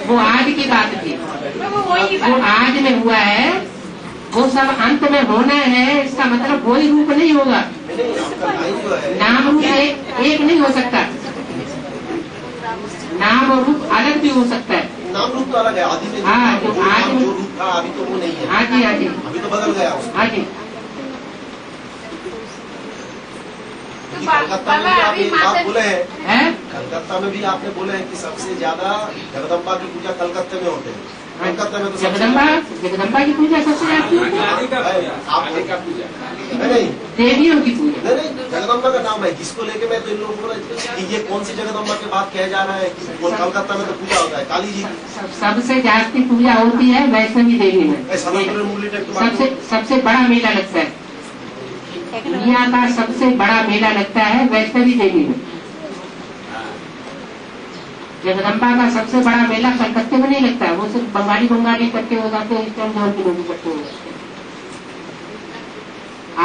वो आज की बात थी, वो आज में हुआ है, वो सब अंत में होना है। इसका मतलब वही रूप नहीं होगा, आपका लाइन जो है, नाम रूप एक नहीं हो सकता, नाम और रूप अलग भी हो सकता है। नाम रूप तो अलग है, आदि में हाँ, जो तो आज नाम जो रूप था अभी तो वो नहीं है। हाँ जी, हाँ जी, अभी तो बदल गया उसका। हाँ जी, तो कलकत्ता में भी आप ये बात बोले हैं, है, कलकत्ता में भी आपने बोले हैं कि सबसे ज्यादा जगदम्बा की पूजा कलकत्ते में होते हैं। कलकत्ता में तो सबसे जगदम्बा की पूजा सबसे ज्यादा होती है। आप नहीं देवियों की पूजा, नहीं, जगदम्बा का नाम है जिसको लेके मैं तो इन लोगों को बोला कि ये कौन सी जगदम्बा की बात कह जा रहा है कि वो कलकत्ता में तो पूजा होता है काली जी की। सबसे ज्यादा पूजा होती है वैष्णवी देवी में। सबसे बड़ा मेला लगता है दुनिया का, सबसे बड़ा मेला लगता है वैष्णवी देवी में। जगदम्बा का सबसे बड़ा मेला कलकत्ते में नहीं लगता है, वो सिर्फ बंगाली इकट्ठे हो जाते हैं, इस टाइम और भी लोग इकट्ठे हो जाते हैं,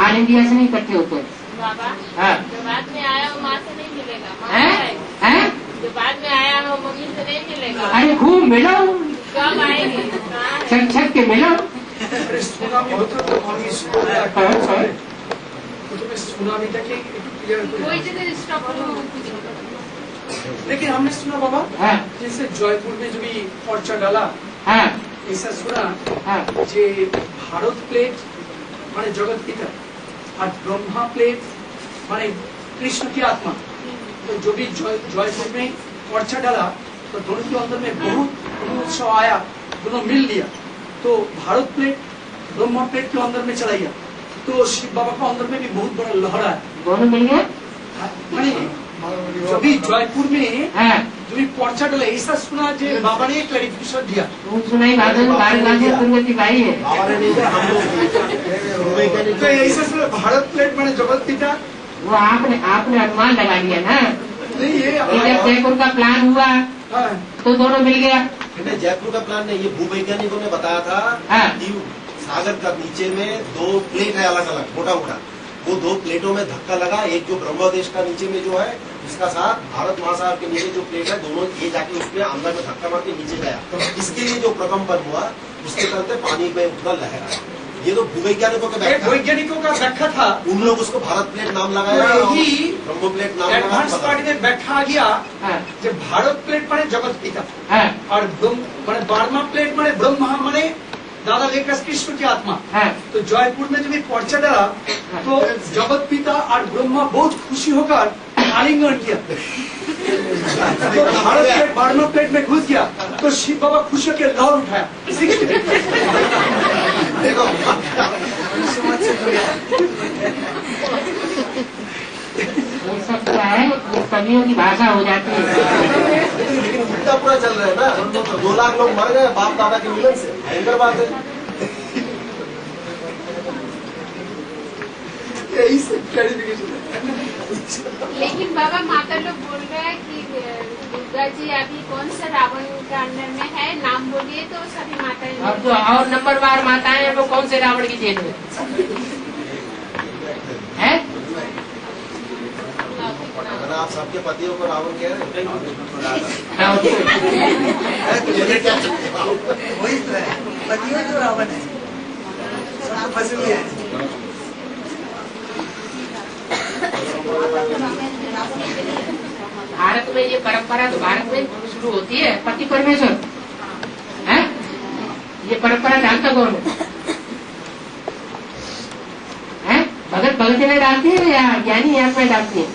ऑल इंडिया से नहीं इकट्ठे होते हैं। बाबा हाँ, जो बाद में आया वो माँ से नहीं मिलेगा, माँ हैं? है। हैं? जो बाद में आया वो मम्मी से नहीं मिलेगा। अरे खूब मिलो, कब आएंगे? कहाँ है? छक छक के मिलो। अरे सुनामी होता तो हम इसको तुम्हें सुनामी था कि कोई जगह स्टॉप करो। लेकिन हमने सुना बाबा, हाँ, जैसे जयपुर में जो भी पर्चा डाला, हाँ, ऐसा सुना हाँ, जे भारत प्लेट माने जगत पिता और ब्रह्मा प्लेट माने कृष्ण की आत्मा। तो जो भी जयपुर में पर्चा डाला तो दोनों के अंदर में बहुत उत्सव आया, दोनों मिल लिया। तो भारत प्लेट ब्रह्मा प्लेट के अंदर में चला गया, तो शिव बाबा का अंदर में भी बहुत बड़ा लहर है। दोनों मिल गए। जो भी जयपुर में हाँ, जो भी पर्चा डाला, ऐसा सुना जे बाबा ने क्लैरिफिकेशन दिया। तू सुनाई दुर्गति भाई है। बाबा ने नहीं, हम लोग तो ऐसा सुना भारत प्लेट माने जगत पिता। वो आपने अनुमान लगा लिया ना, नहीं ये कि जब जयपुर का प्लान हुआ हाँ, तो दोनों मिल गया। मैंने जयपुर का प्लान नहीं, ये भूवैज्ञानिकों ने बताया था हाँ। कि सागर का नीचे में 2 प्लेट है अलग अलग मोटा मोटा, वो 2 प्लेटों में धक्का लगा, एक जो ब्रह्मदेश का नीचे में जो है उसका साथ भारत महासागर के नीचे जो प्लेट है, दोनों ये जाके उसमें अंदर में धक्का मार के नीचे गया। इसके लिए जो प्रकम्पन हुआ उसके चलते पानी में उतना लहर आया। ये तो भूवैज्ञानिकों का व्याख्या, वैज्ञानिकों का व्याख्या था। उन लोग उसको भारत प्लेट नाम लगाया, यही ब्रह्म प्लेट नाम एडवांस लगाया। पार्टी में बैठा आ गया हाँ, जब भारत प्लेट माने जगत पिता हाँ, और माने ब्रह्मा प्लेट माने ब्रह्मा माने दादा लेकर कृष्ण की आत्मा। हाँ, तो जयपुर में जब ये पर्चा डाला तो जगत पिता और ब्रह्मा बहुत खुशी होकर आलिंगन किया। तो भारत प्लेट ब्रह्मा प्लेट में घुस गया तो शिव बाबा खुशी के लहर उठाया। देखो ये सब क्या है, ये कवियों की भाषा हो जाती है। लेकिन उल्टा पूरा चल रहा है ना, 2 लाख लोग मर गए बाप दादा के मिलन से, भयंकर बात है। यही सब क्लैरिफिकेशन लेकिन बाबा माता लोग बोल रहे हैं कि दुर्गा जी अभी कौन सा रावण के अंडर में है, नाम बोलिए तो सभी माताएं। और जो और नंबरवार माताएं हैं वो कौन से रावण की जेल में है? अगर आप सबके पतियों को रावण कह रहे वही तो है, पतियों तो रावण है, सब फंसे हुए हैं। भारत में ये परंपरा तो भारत में शुरू होती है, पति परमेश्वर है। ये परंपरा डालता कौन है? भगत भगत ने डालती है या ज्ञानी यहाँ में डालती है?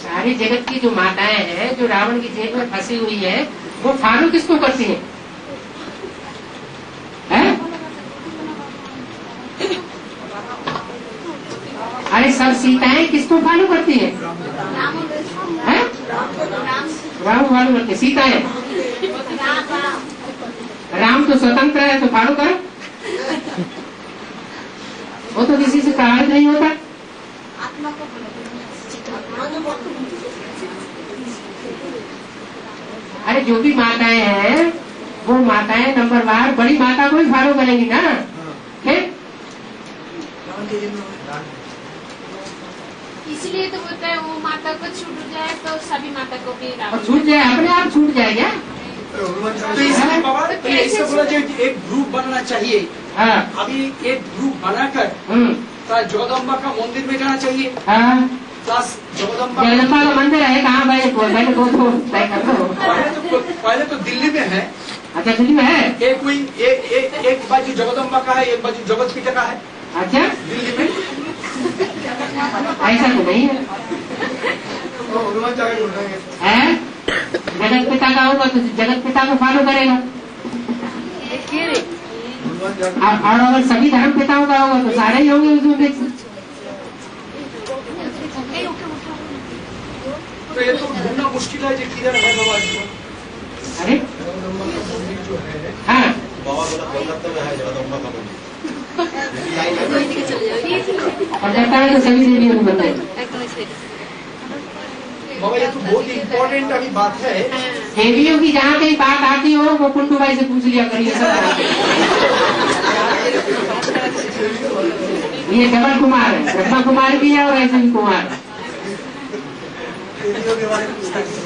सारी जगत की जो माताएं हैं जो रावण की जेल में फंसी हुई है, वो फॉलो किसको करती है? अरे सब सीताएं किसको फॉलो करती है? राम फॉलो करती है, सीताएं। राम तो स्वतंत्र है तो फॉलो करो, वो तो किसी से प्रभावित नहीं होता। अरे जो भी माताएं हैं वो माताएं नंबरवार बड़ी माता को ही फॉलो करेंगी ना। इसलिए तो बोलते हैं वो माता को छूट जाए तो सभी माता को भी और छूट जाए, अपने आप छूट जाए क्या? तो इसलिए बाबा तो ऐसा बोला जाए कि एक ग्रुप बनना चाहिए। हाँ। अभी एक ग्रुप बनाकर जगदम्बा का मंदिर में जाना चाहिए। हाँ। प्लस जगदम्बा का मंदिर है कहाँ भाई? पहले तो तय कर लो। पहले तो दिल्ली में है। अच्छा दिल्ली में है? एक बाजू जगदम्बा का है, एक बाजू जगत पिता का है। अच्छा दिल्ली में ऐसा तो नहीं है। जगत पिता का होगा तो जगत पिता को फॉलो करेगा, और अगर सभी धर्म पिताओं का होगा तो सारे ही होंगे उसमें। तो ये तो ढूंढना मुश्किल है जो किधर है बाबा जी। अरे जो है हाँ बाबा बोला कोलकाता में है जगदम्बा का मंदिर। कोलकाता में तो सभी देवियों को बताए। बाबा ये तो बहुत इम्पोर्टेंट अभी बात है। देवियों की जहाँ कहीं बात आती हो वो कुंडू भाई से पूछ लिया करिए सब। ये डबल कुमार है, ब्रह्मा कुमार भी है और ऐसे भी कुमार है।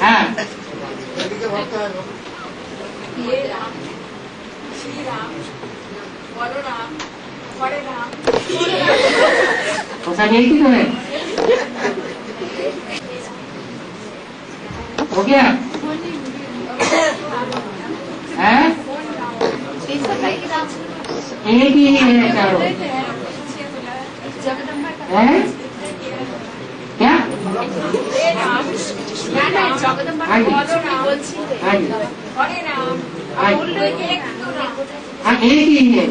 हाँ ये राम, श्री राम, बड़ो राम, बड़े राम, वो सब एक ही तो है। हो गया है? एक ही है चारों है क्या? जगदम्बा हाँ जी। हाँ जी हाँ एक ही है।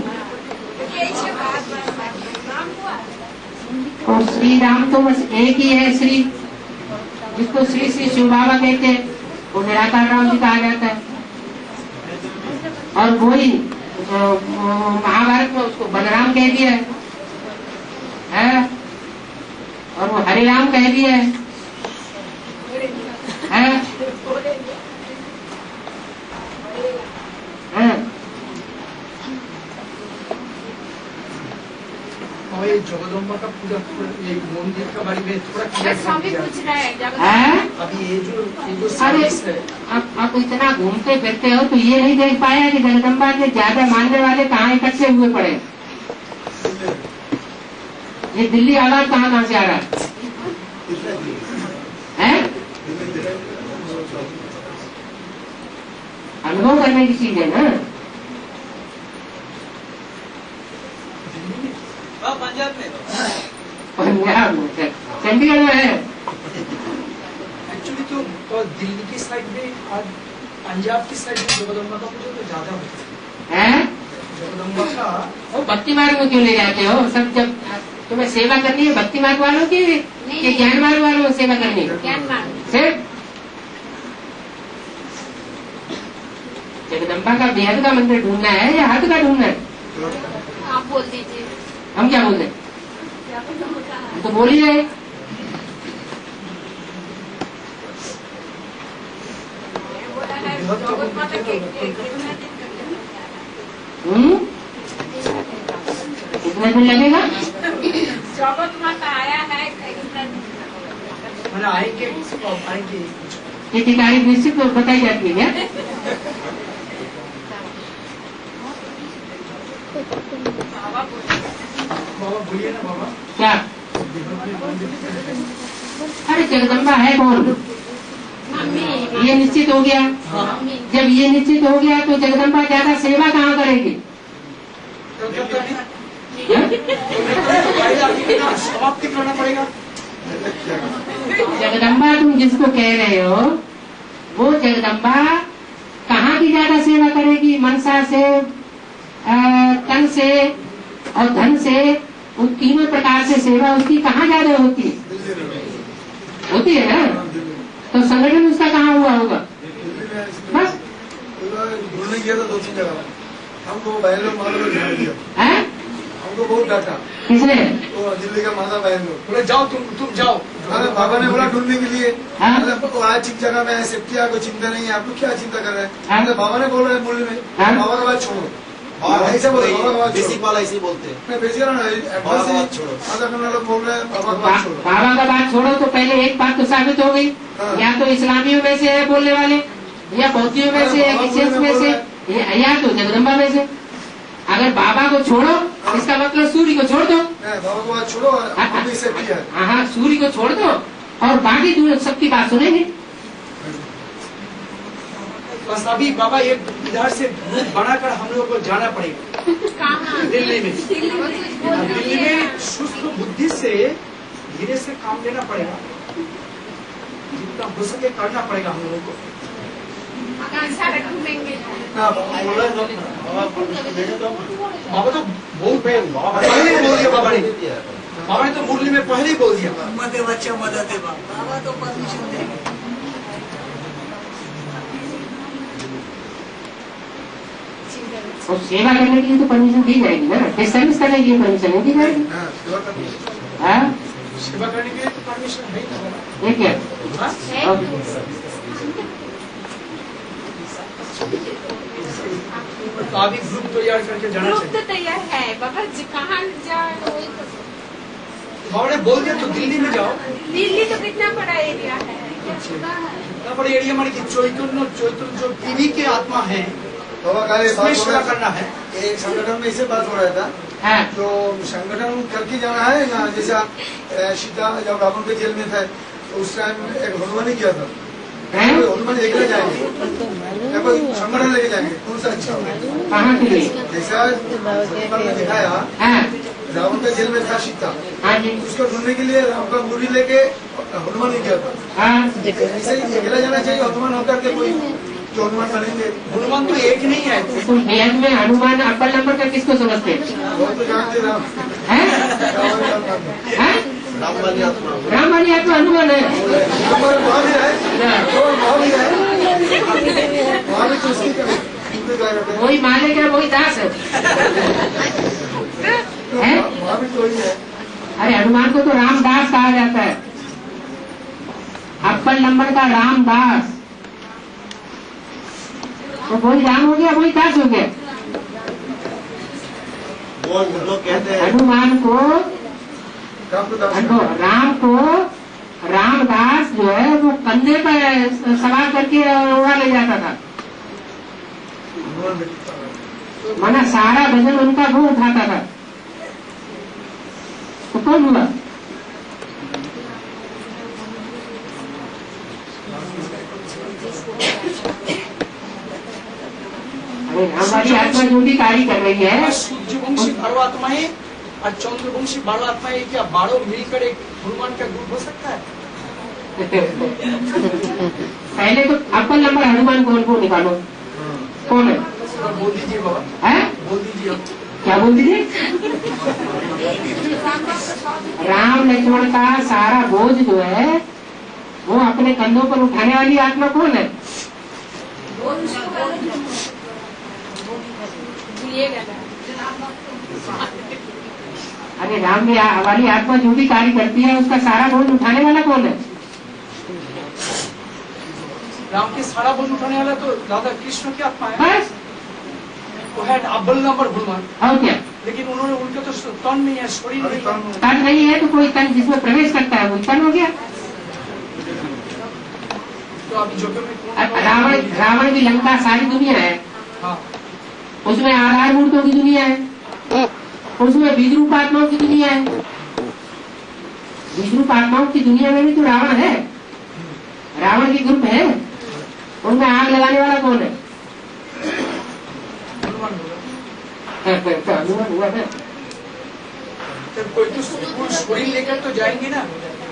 और श्री राम तो बस एक ही है। श्री जिसको श्री श्री शिव बाबा कहते हैं वो निराकार राम जी कहा जाता है। और वही महाभारत में उसको बलराम कह दिया है और वो हरे राम कह दिया है। और ये जगदम्बा का पूरा एक मंदिर का बारे में थोड़ा क्लियर स्वामी पूछ रहा है अभी ये जो अरे सर्विस है। आप इतना घूमते फिरते हो तो ये नहीं देख पाया कि जगदम्बा के ज्यादा मानने वाले कहाँ इकट्ठे हुए पड़े। ये दिल्ली आवाज कहाँ से आ रहा है? अनुभव करने की चीज है ना। पंजाब में चंडीगढ़ में है। एक्चुअली तो दिल्ली की साइड में आज पंजाब की साइड में जगदम्बा का पूजा तो ज्यादा होता है। हैं? जगदम्बा का वो भक्ति मार्ग में क्यों ले जाते हो? सब जब तुम्हें सेवा करनी है भक्ति मार्ग वालों की कि ज्ञान मार्ग वालों को सेवा करनी है? ज्ञान मार्ग। सिर्फ जगदम्बा का बेहद का मंदिर ढूंढना है या हद का ढूंढना है? आप बोल दीजिए। हम क्या बोल रहे? तो बोल ही रहे। कितना दिन लगेगा? जगत माता आया है मैंने आएंगे कब आएंगे? कितनी तारीख निश्चित तो बताई जाती है क्या? बाबा बोलिए ना बाबा। क्या? अरे जगदम्बा है कौन? मम्मी। ये निश्चित हो गया। जब ये निश्चित हो गया तो जगदम्बा ज्यादा सेवा कहाँ करेगी? समाप्ति करना पड़ेगा। जगदम्बा तुम जिसको कह रहे हो वो जगदम्बा कहाँ की ज्यादा सेवा करेगी? मनसा से, तन से और धन से, उन तीनों प्रकार से सेवा उसकी कहाँ ज्यादा होती है? होती है ना? तो संगठन उसका कहाँ हुआ होगा? बस ढूंढने गया था 2-3 जगह, हमको बहन लोग मालूम ध्यान दिया, है? हमको बहुत डांटा। किसने? तो दिल्ली का माता बहन लोग बोले जाओ तुम जाओ। अरे बाबा ने बोला ढूंढने के लिए, हाँ? तो आज ठीक जगह में है, सेफ्टी का कोई चिंता नहीं है, आप लोग क्या चिंता कर रहे हाँ? हैं? बाबा ने बोल रहे हैं मूल्य में, हाँ? बाबा का बात छोड़ो। और ऐसे बोलो, बाबा का बात बेसिक छोड़ो। वाला ऐसे ही बोलते हैं। मैं बेसिक ना बाबा का बात छोड़ो। आधा करने लोग बोल रहे हैं बाबा का बात छोड़ो। बाबा का बात छोड़ो तो पहले एक बात तो साबित हो गई, हाँ। या तो इस्लामियों में से है बोलने वाले, या बौद्धियों में से, या क्रिश्चियंस में से, या तो जगदम्बा में से। अगर बाबा को छोड़ो इसका मतलब सूर्य को छोड़ दो। बाबा को बात छोड़ो, अपनी सेफ्टी है। हाँ, सूर्य को छोड़ दो और बाकी दूर सबकी बात सुनेंगे। बस अभी बाबा एक इधर से ग्रुप बनाकर हम लोग को जाना पड़ेगा कहाँ? दिल्ली में। दिल्ली दिल्ली में सुस्त बुद्धि से धीरे से काम लेना पड़ेगा, जितना हो सके करना पड़ेगा हम लोगों को। सारा घूमेंगे। हाँ, बाबा बोल रहे हैं, बाबा तो बहुत पहले ही बोल दिया बाबा ने। बाबा ने तो मुरली में पहले ही बोल दिया। मत बच्चा मदद है बाबा तो परमिशन देंगे। और सेवा करने के लिए तो परमिशन दी जाएगी ना, डिस्टर्बेंस करने के लिए परमिशन नहीं दी जाएगी। हाँ, सेवा करनी है। हाँ? सेवा करने के लिए तो परमिशन है ही ना बाबा। ये क्या? हाँ? तो अभी ग्रुप तैयार करके जाना ग्रुप तो चाहिए। तैयार है बाबा जी, कहाँ जाओ? बाबा ने बोल दिया तो दिल्ली में जाओ। दिल्ली तो कितना बड़ा एरिया है। इतना बड़ी एरिया मानी कि चैतन्य जो टीवी के आत्मा है बाबा का इसमें सेवा करना है। एक संगठन में इसे बात हो रहा था, हाँ? तो संगठन करके जाना है ना, जैसा सीता जब रावण के जेल में था तो उस टाइम एक हनुमान ही किया था, हैं? हनुमान लेके जाएंगे या कोई संगठन लेके जाएंगे, कौन सा अच्छा होगा? कहाँ के लिए? जैसा संगठन में दिखाया हाँ? रावण के जेल में था सीता, हाँ जी। उसको ढूंढने के लिए राम का मुरली लेके हनुमान ही किया था। हाँ? ऐसे ही अकेला जाना चाहिए, हनुमान होकर के कोई जो हनुमान बनेंगे हनुमान तो एक नहीं है। तुम बेहद में हनुमान अव्वल नंबर का किसको समझते हैं? वो तो जानते राम हैं? हैं? राम वाली आत्मा। राम वाली आत्मा हनुमान है। वहाँ भी है, वहाँ भी है, वहाँ भी तो उसकी जाएगा, वही मालिक है, वही दास है। हैं? वहाँ भी तो वही है। अरे हनुमान को तो रामदास कहा जाता है, अव्वल नंबर का रामदास। तो वही राम हो गया, वही दास हो गया। वो लोग कहते हैं हनुमान को, राम राम को रामदास जो है वो कंधे पर सवार करके उड़ा ले जाता था, माना सारा वजन उनका वो उठाता था। तो कौन हुआ? अरे हमारी आत्मा जो भी कार्य कर रही है, सूर्यवंशी बारवात्माएं और चंद्रवंशी बारवात्माएं क्या बारह मिलकर एक हनुमान का ग्रुप हो सकता है? पहले तो अव्वल नंबर हनुमान को निकालो, कौन है? बोल दीजिए बाबा, है? बोल दीजिए आप। क्या बोल दीजिए? राम लक्ष्मण का सारा बोझ जो है वो अपने कंधों पर उठाने वाली आत्मा कौन है? अरे राम वाली आत्मा जो भी कार्य करती है उसका सारा बोझ उठाने वाला कौन है? राम के सारा बोझ उठाने वाला तो राधा कृष्ण की आत्मा है। बस, वो है अव्वल नंबर हनुमान, और क्या? लेकिन उन्होंने उनका तो तन नहीं है, शरीर नहीं है। तन नहीं है तो कोई तन जिसमें प्रवेश करता है वो तन हो गया। तो अभी जो में रावण की लंका सारी दुनिया है, हाँ, उसमें आधार मूर्तों की दुनिया है, उसमें बीज रूप आत्माओं की दुनिया है। बीज रूप आत्माओं की दुनिया में भी तो रावण है, रावण की ग्रुप है, उनमें आग लगाने वाला कौन है? हनुमान हुआ है। तो कोई तो स्थूल शरीर लेकर तो जाएंगे ना,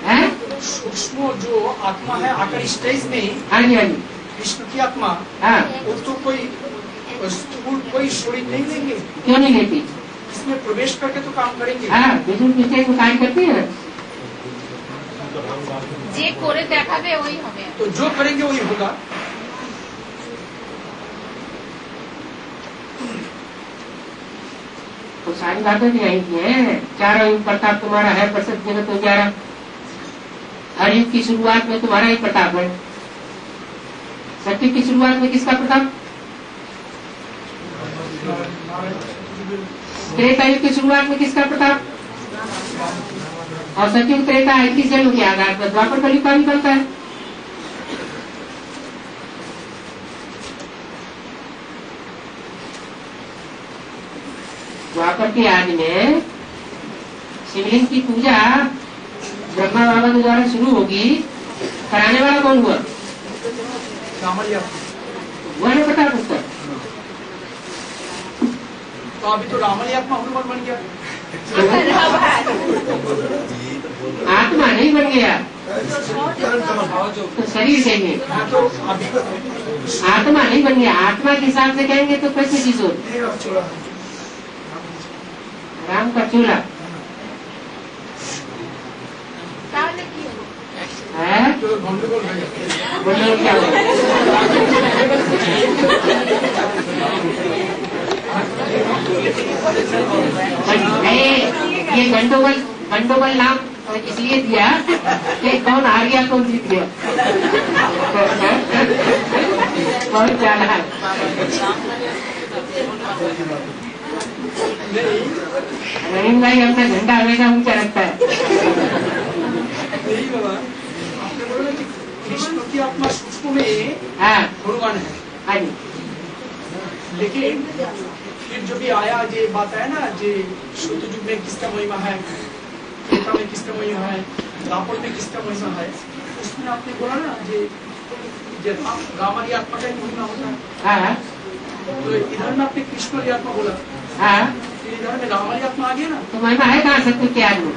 हैं? सूक्ष्म जो आत्मा है आकर स्टेज में, हाँ जी, हाँ जी, कृष्ण की आत्मा, हाँ। वो तो कोई स्थूल कोई शरीर नहीं लेंगे, क्यों नहीं लेती? इसमें प्रवेश करके तो काम करेंगे। हाँ, बिल्कुल निश्चय को कार्य करती है। जे करे देखाबे वही হবে। तो जो करेंगे वही होगा। तो सारी बातें भी यही की है। चारों युग प्रताप तुम्हारा है, प्रसिद्ध जगत हो ग्यारह। हर युग की शुरुआत में तुम्हारा ही प्रताप है। सत्युग की शुरुआत में किसका प्रताप? त्रेता युग की शुरुआत में किसका प्रताप? और सत्युग त्रेता 21 जन्म के आधार पर द्वापर कलयुग का निकलता है। द्वापर के आज में शिवलिंग की पूजा ब्रह्मा बाबा के द्वारा शुरू होगी। कराने वाला कौन हुआ? हुआ ना प्रताप उसका। तो अभी तो रामली आत्मा हनुमान बन गया। आत्मा नहीं बन गया तो शरीर चाहिए। तो अभी आत्मा नहीं बन गया, आत्मा के हिसाब से कहेंगे तो कैसे चीज हो? राम का चूल्हा है। तो गंडगोल हो गया। बोलो क्या हुआ? ये गंडोबल नाम इसलिए दिया कि कौन हार गया कौन जीत गया। बहुत ज्यादा है। रहीम भाई अपना झंडा हमेशा ऊंचा रखता है। यही बाबा आपने बोला कि कृष्ण की आत्मा सूक्ष्म में हाँ हनुमान है, हाँ जी, लेकिन फिर जो भी आया ये बात है ना, जे सत्ययुग में किसका महिमा है, त्रेता में किसका महिमा है, द्वापर में किसका महिमा है, उसमें आपने बोला ना जे रामाली आत्मा का ही महिमा होता है। हाँ तो इधर में आपने कृष्ण की आत्मा बोला, हाँ। फिर इधर में रामाली आत्मा आ गया ना। तो महिमा है कहाँ सत्य के आदमी?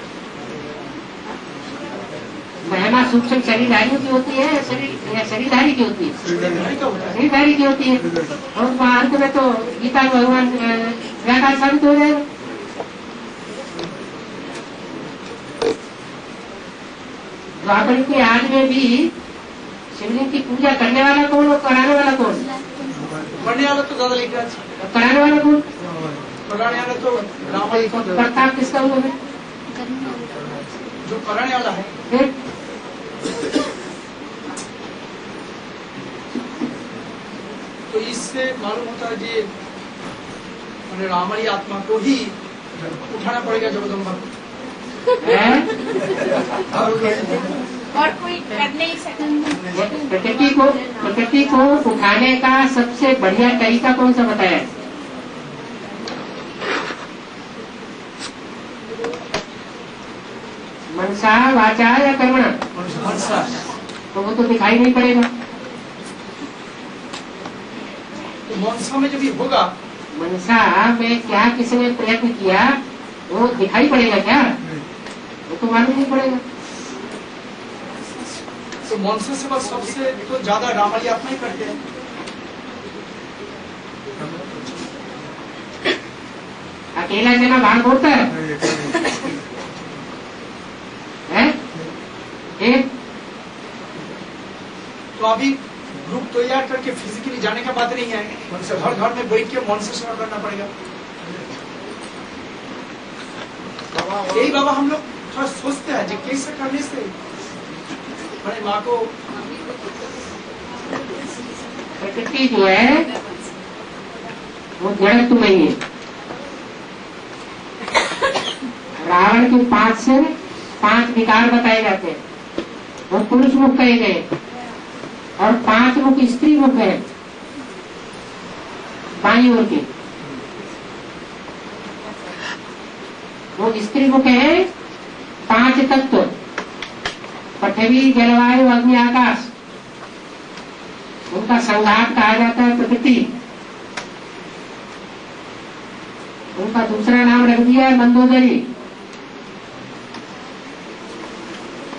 महिमा सूक्ष्म शरीरधारियों की होती है, शरीरधारी की होती है, शरीरधारी की होती है। और अंत में तो गीता में भगवान व्याख्यान साबित हो जाएगा। द्वापर के आज में भी शिवलिंग की पूजा करने वाला कौन और कराने वाला कौन? पढ़ने वाला तो ज्यादा लिख रहा है, कराने वाला कौन? कराने वाला तो रामाली को, प्रताप किसका हुआ है? जो कराने वाला है। फिर तो इससे मालूम होता है कि मैंने रामाली आत्मा को ही उठाना पड़ेगा जगदम्बा को। और कोई कर नहीं सकता। प्रकृति को उठाने का सबसे बढ़िया तरीका कौन सा बताया? मनसा वाचा या कर्मणा? मनसा। तो वो तो दिखाई नहीं पड़ेगा। तो मनसा में जब ये होगा, मनसा में क्या किसने प्रयत्न किया वो दिखाई पड़ेगा क्या? वो तो मालूम नहीं पड़ेगा। तो मनसा सेवा सबसे तो ज्यादा रामाली अपना ही करते हैं। अकेला जना भाग होता है एक तो अभी ग्रुप तैयार करके फिजिकली जाने का बात नहीं है, घर घर में बैठ के मन से सेवा करना पड़ेगा। यही बाबा हम लोग थोड़ा सोचते हैं कि कैसे करने से हमारे माँ को प्रकृति जो है वो जड़ तो नहीं है। रावण के 5 से 5 विकार बताए जाते हैं, वो पुरुष मुख कहे गए और 5 मुख स्त्री मुख है बाई ओर के। वो स्त्री मुख है 5 तत्व, पृथ्वी जलवायु अग्नि आकाश, उनका संघात कहा जाता है प्रकृति। उनका दूसरा नाम रख दिया है मंदोदरी।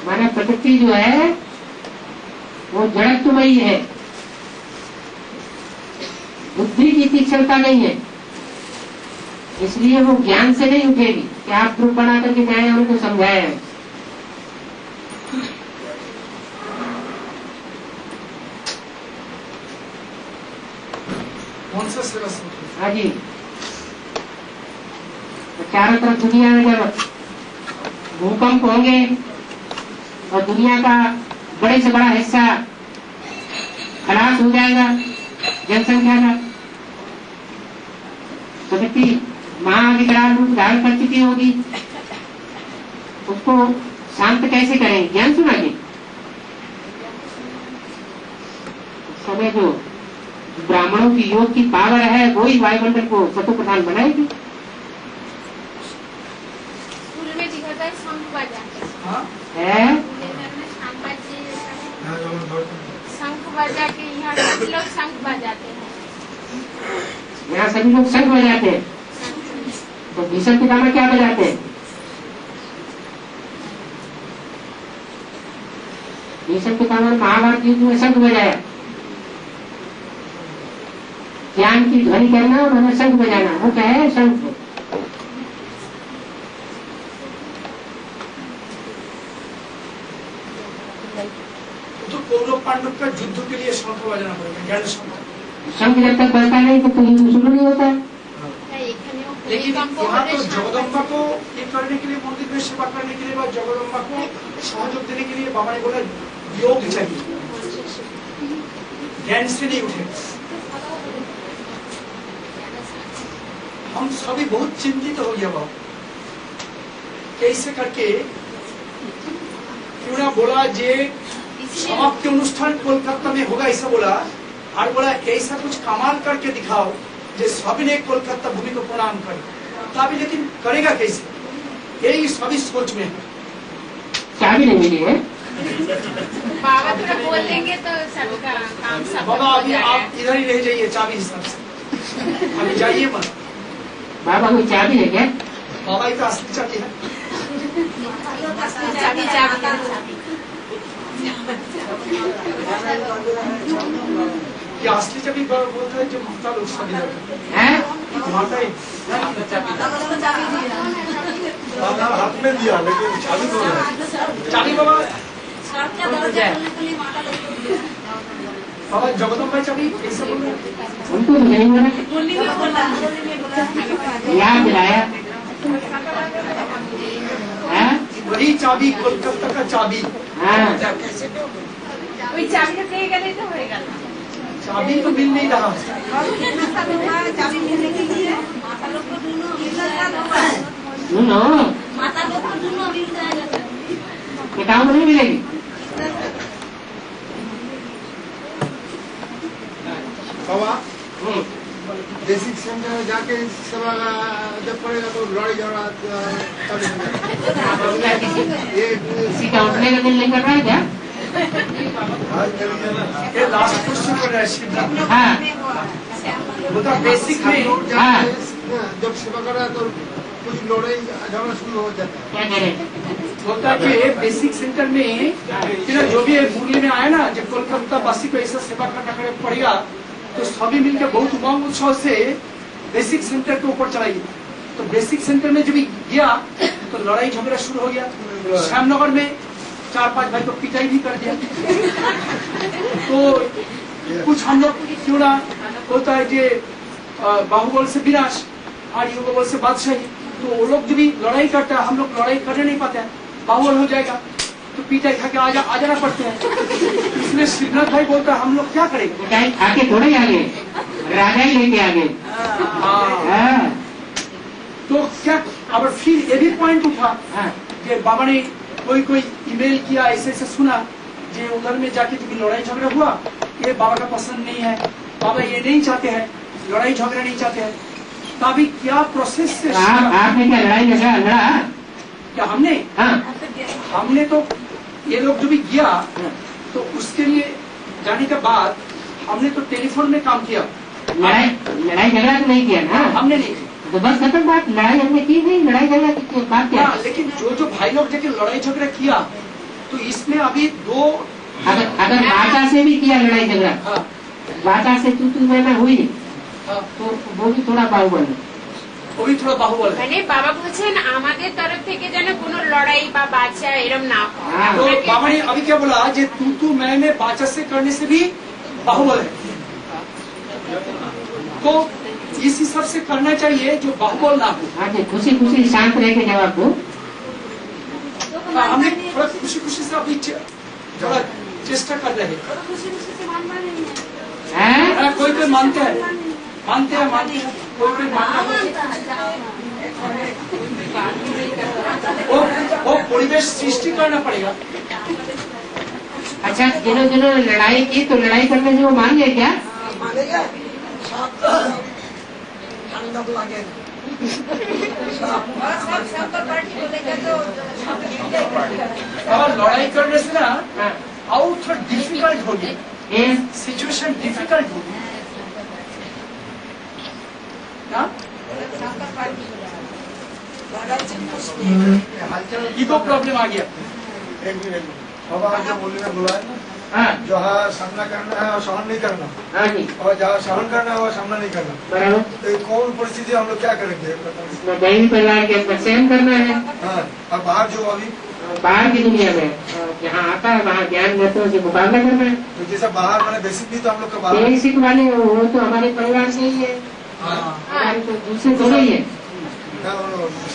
माने प्रकृति जो है वो जड़त्वमयी है, बुद्धि की तीक्ष्णता नहीं है, इसलिए वो ज्ञान से नहीं उठेगी कि आप ग्रुप बना करके जाए उनको समझाए हैं। हाँ जी, तो चारों तरफ दुनिया में जब भूकंप होंगे और दुनिया का बड़े से बड़ा हिस्सा खलास हो जाएगा जनसंख्या का, प्रकृति महाविकराल रूप धारण कर चुकी होगी, उसको शांत कैसे करेंगे? ज्ञान सुनाएंगे। समय जो ब्राह्मणों की योग की पावर है वो ही वायुमंडल को सतो प्रधान बनाएगी। स्कूल में दिखाता है शंख बजा है शंख बजा के, यहाँ सब लोग शंख बजाते हैं। यहाँ सभी लोग शंख बजाते हैं, तो भीषण पितामह क्या बजाते हैं? भीषण पितामह ने महाभारत युद्ध में शंख बजाया। ज्ञान की ध्वनि करना, उन्होंने शंख बजाना, वो क्या है? शंख। तो कौरव पांडव का युद्ध के लिए शंख बजाना पड़ेगा, ज्ञान शंख। शंख जब तक बजता नहीं तो युद्ध शुरू नहीं होता है। लेकिन यहाँ तो जगदम्बा को ये करने के लिए, मंदिर में सेवा करने के लिए, जगदम्बा को सहयोग देने के लिए बाबा ने बोला योग चाहिए, ज्ञान से नहीं उठेगा। हम सभी बहुत चिंतित हो गया बाबा, कैसे करके क्यों ना बोला जे समाप्ति अनुष्ठान कोलकाता में होगा, ऐसा बोला, और बोला ऐसा कुछ कमाल करके दिखाओ जो सभी ने कोलकाता भूमि को प्रणाम करे। तभी लेकिन करेगा कैसे, यही सभी सोच में है। चाबी नहीं मिली है बाबा थोड़ा बोल देंगे तो सबका काम सब बाबा अभी आप इधर ही रह जाइए चाबी हिसाब से, अभी जाइए मत। बाबा कोई चाबी है क्या? बाबा तो असली चाबी है। क्या असली चाबी बोलता है जो माता लोग सभी है? माता ही हाथ में दिया लेकिन चाबी तो है। चाबी बाबा बाबा जगदम्बा चाबी कैसे बोल रहे हैं? उनको तो नहीं बोला, याद दिलाया। वही चाबी कोलकाता का चाबी। हाँ, कोई चाबी देगा नहीं तो होएगा। चाबी तो मिल नहीं रहा। चाबी मिलने के लिए सुनो माता लोग को दोनों मिल जाएगा। किताब नहीं मिलेगी। बाबा बेसिक सेंटर में जाके सेवा जब पड़ेगा तो लड़ाई झगड़ा किसी का उठने का दिल नहीं कर रहा है क्या? ये लास्ट क्वेश्चन कर रहा है शिवराम। हाँ, वो तो बेसिक में हाँ। जब सेवा कर रहा है तो कुछ लड़ाई झगड़ा शुरू हो जाता है। क्या कह रहे हैं? बोलता है कि बेसिक सेंटर में फिर जो भी मुरली में आया ना, जब कोलकाता वासी को ऐसा सेवा करना पड़ेगा, तो सभी मिलकर बहुत उमंग उत्साह से बेसिक सेंटर के ऊपर चढ़ाई। तो बेसिक सेंटर में जब गया तो लड़ाई झगड़ा शुरू हो गया। श्यामनगर में 4-5 भाई को पिटाई भी कर दिया। तो कुछ हम लोग क्यों ना होता है कि बाहुबल से विनाश और युगबल से बादशाही, तो वो लोग जब लड़ाई करता है, हम लोग लड़ाई करने नहीं पाते हैं, बाहुबल हो जाएगा तो पिटाई खा के आ जाना पड़ते हैं। इसलिए श्रीनाथ भाई बोलता है हम लोग क्या करेंगे, पिटाई आगे थोड़े आगे, राजा ही लेके आगे। हाँ। तो क्या अब फिर ये भी पॉइंट उठा कि बाबा ने कोई ईमेल किया, ऐसे ऐसे सुना जो उधर में जाके जब लड़ाई झगड़ा हुआ, ये बाबा का पसंद नहीं है, बाबा ये नहीं चाहते हैं, लड़ाई झगड़ा नहीं चाहते हैं। तभी क्या प्रोसेस से आपने क्या लड़ाई झगड़ा लड़ा? क्या हमने? हाँ। हमने तो ये लोग जो भी गया तो उसके लिए जाने के बाद हमने तो टेलीफोन में काम किया। लड़ाई झगड़ा तो नहीं किया ना? हमने नहीं किया। तो बस खत्म बात, लड़ाई हमने की नहीं, लड़ाई झगड़ा की बात क्या? लेकिन जो भाई लोग जाके लड़ाई झगड़ा किया, तो इसमें अभी दो, अगर वाचा से भी किया लड़ाई झगड़ा, वाचा से तू मैं हुई, तो वो भी थोड़ा बाहुबल है। वो भी थोड़ा बाहुबल है। মানে বাবা বলছেন আমাদের তরফ থেকে যেন কোনো লড়াই বা বাচ্চা এরম না হয়। तो बाबा ने अभी क्या बोला, जे तू मैं बाचा से करने से भी बाहुबल है, तो इस हिसाब से करना चाहिए जो बाहुबल ना हो। हाँ जी, खुशी खुशी शांत रह के जवाब दो। हमने थोड़ा खुशी खुशी से अभी थोड़ा चेष्टा कर रहे हैं। कोई मानते हैं, कोई मानता है। वो परिवेश सृष्टि करना पड़ेगा। अच्छा, जिन्होंने लड़ाई की तो लड़ाई करने से वो मान गए क्या? और लड़ाई करने से ना और थोड़ा डिफिकल्ट हो गया, सिचुएशन डिफिकल्ट हो गया। ईगो प्रॉब्लम आ गया। बाबा जो बोलने में बोला है, जहाँ सामना करना है और सहन नहीं करना, हाँ जी, और जहाँ सहन करना है वहाँ सामना नहीं करना, बराबर। तो कौन परिस्थिति हम लोग क्या करेंगे? बहन परिवार के अंदर सहन करना है। हाँ, और बाहर जो अभी बाहर की दुनिया में जहाँ आता है वहाँ ज्ञान रहते से मुकाबला करना है। तो जैसा बाहर मैंने बेसिक भी तो हम लोग का बाहर बेसिक वाले वो तो हमारे परिवार से ही है, हमारे तो दूसरे थोड़े ही है।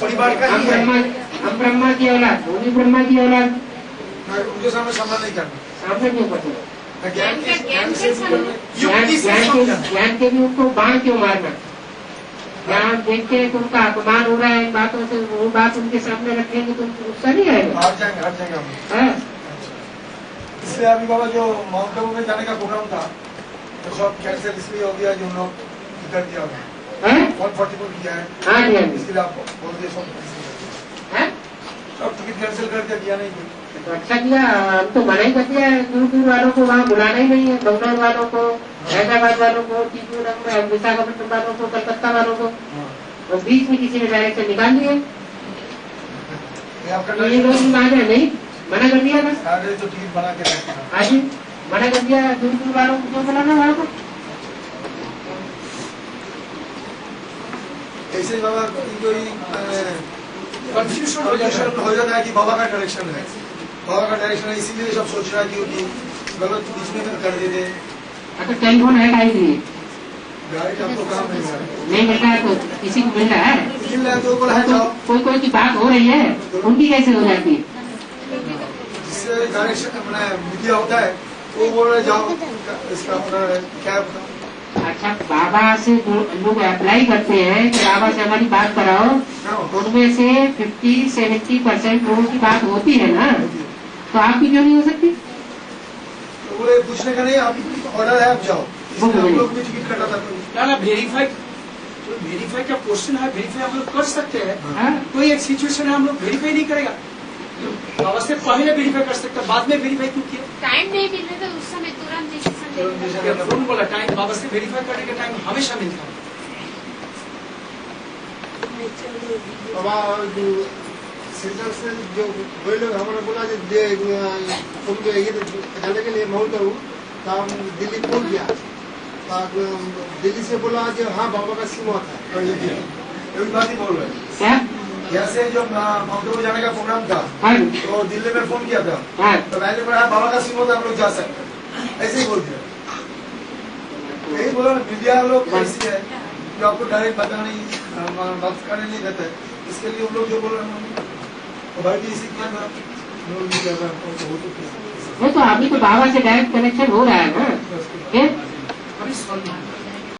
परिवार का ही है। हम ब्रह्मा की औलाद, वो भी ब्रह्मा की औलाद, उनके सामने सामना नहीं करना। सामने क्यों करते? ज्ञान से ज्ञान के भी उनको बाण क्यों मारना? जहाँ देखते हैं तो उनका अपमान हो रहा है इन बातों से, वो बात उनके सामने रखेंगे तो उनको गुस्सा नहीं आएगा? हार जाएंगे हम। इसलिए अभी बाबा जो माउंट आबू में जाने का प्रोग्राम था तो सब कैंसिल इसलिए हो गया, जो हम लोग कर दिया 144 किया है। हाँ जी, हाँ जी। इसके लिए आप बोल दिए सब टिकट कैंसिल कर दिया नहीं थी। तो अच्छा किया, हम तो मना ही कर दिया है, दूर दूर वालों को वहाँ बुलाना ही नहीं है, बंगाल वालों को, हैदराबाद वालों को, विशाखापट्टनम वालों को, कलकत्ता वालों को, और बीच में किसी ने डायरेक्शन निकाल दिए। तो ये लोग भी मान नहीं, मना कर दिया बस। तो टिकट बना के आज मना कर दिया, दूर दूर वालों को क्यों बुलाना वहाँ को? ऐसे बाबा कंफ्यूजन हो जाता है कि बाबा का डायरेक्शन है, बाबा का डायरेक्शन है, इसीलिए सब सोच रहा है कि गलत बीच में कर देते। अच्छा, टेलीफोन है टाइम लिए डायरेक्ट आपको काम नहीं मिल रहा है तो किसी को मिल रहा है? मिल रहा है तो बोला है जाओ। कोई की बात हो रही है, उनकी कैसे हो जाती है? जिससे डायरेक्शन अपना मीडिया होता है वो बोल रहे जाओ, इसका अपना क्या बताओ। अच्छा, बाबा से जो लोग अप्लाई करते हैं कि बाबा से हमारी बात कराओ, उनमें से 50-70% लोगों की बात होती है ना, तो आपकी क्यों नहीं हो सकती? तो बोले पूछने का नहीं, आप ऑर्डर है आप जाओ। हम लोग भी टिकट कटा था ना वेरीफाई का क्वेश्चन है, वेरीफाई हम लोग कर सकते हैं। कोई एक सिचुएशन है हम लोग वेरीफाई नहीं करेगा, बाबा से पहले वेरीफाई कर सकते, बाद में वेरीफाई क्यों किया? टाइम नहीं मिल रहा था उस समय, तुरंत डिसीजन बोला टाइम बाबा से वेरीफाई करने का टाइम हमेशा मिलता है। बाबा जो सेंटर से जो वही लोग हमारे बोला जो दे तुम जो ये जाने के लिए माउंट आबू तो हम दिल्ली पहुंच गया तो दिल्ली से बोला जो हाँ बाबा का सीमा था एक बात ही बोल रहे क्या यहाँ से जो माउंट आबू जाने का प्रोग्राम था हाँ तो दिल्ली में फोन किया था हाँ तो मैंने बोला बाबा का सीमा था हम लोग जा सकते हैं ऐसे ही बोल दिया यही बोला मीडिया लोग ऐसी है जो आपको डायरेक्ट बात करने नहीं देते इसके लिए उन लोग जो बोल रहे हैं तो भाई भी इसी किया था लोग भी कर रहे हैं वो तो अभी तो बाबा से डायरेक्ट कनेक्शन हो रहा है ना अभी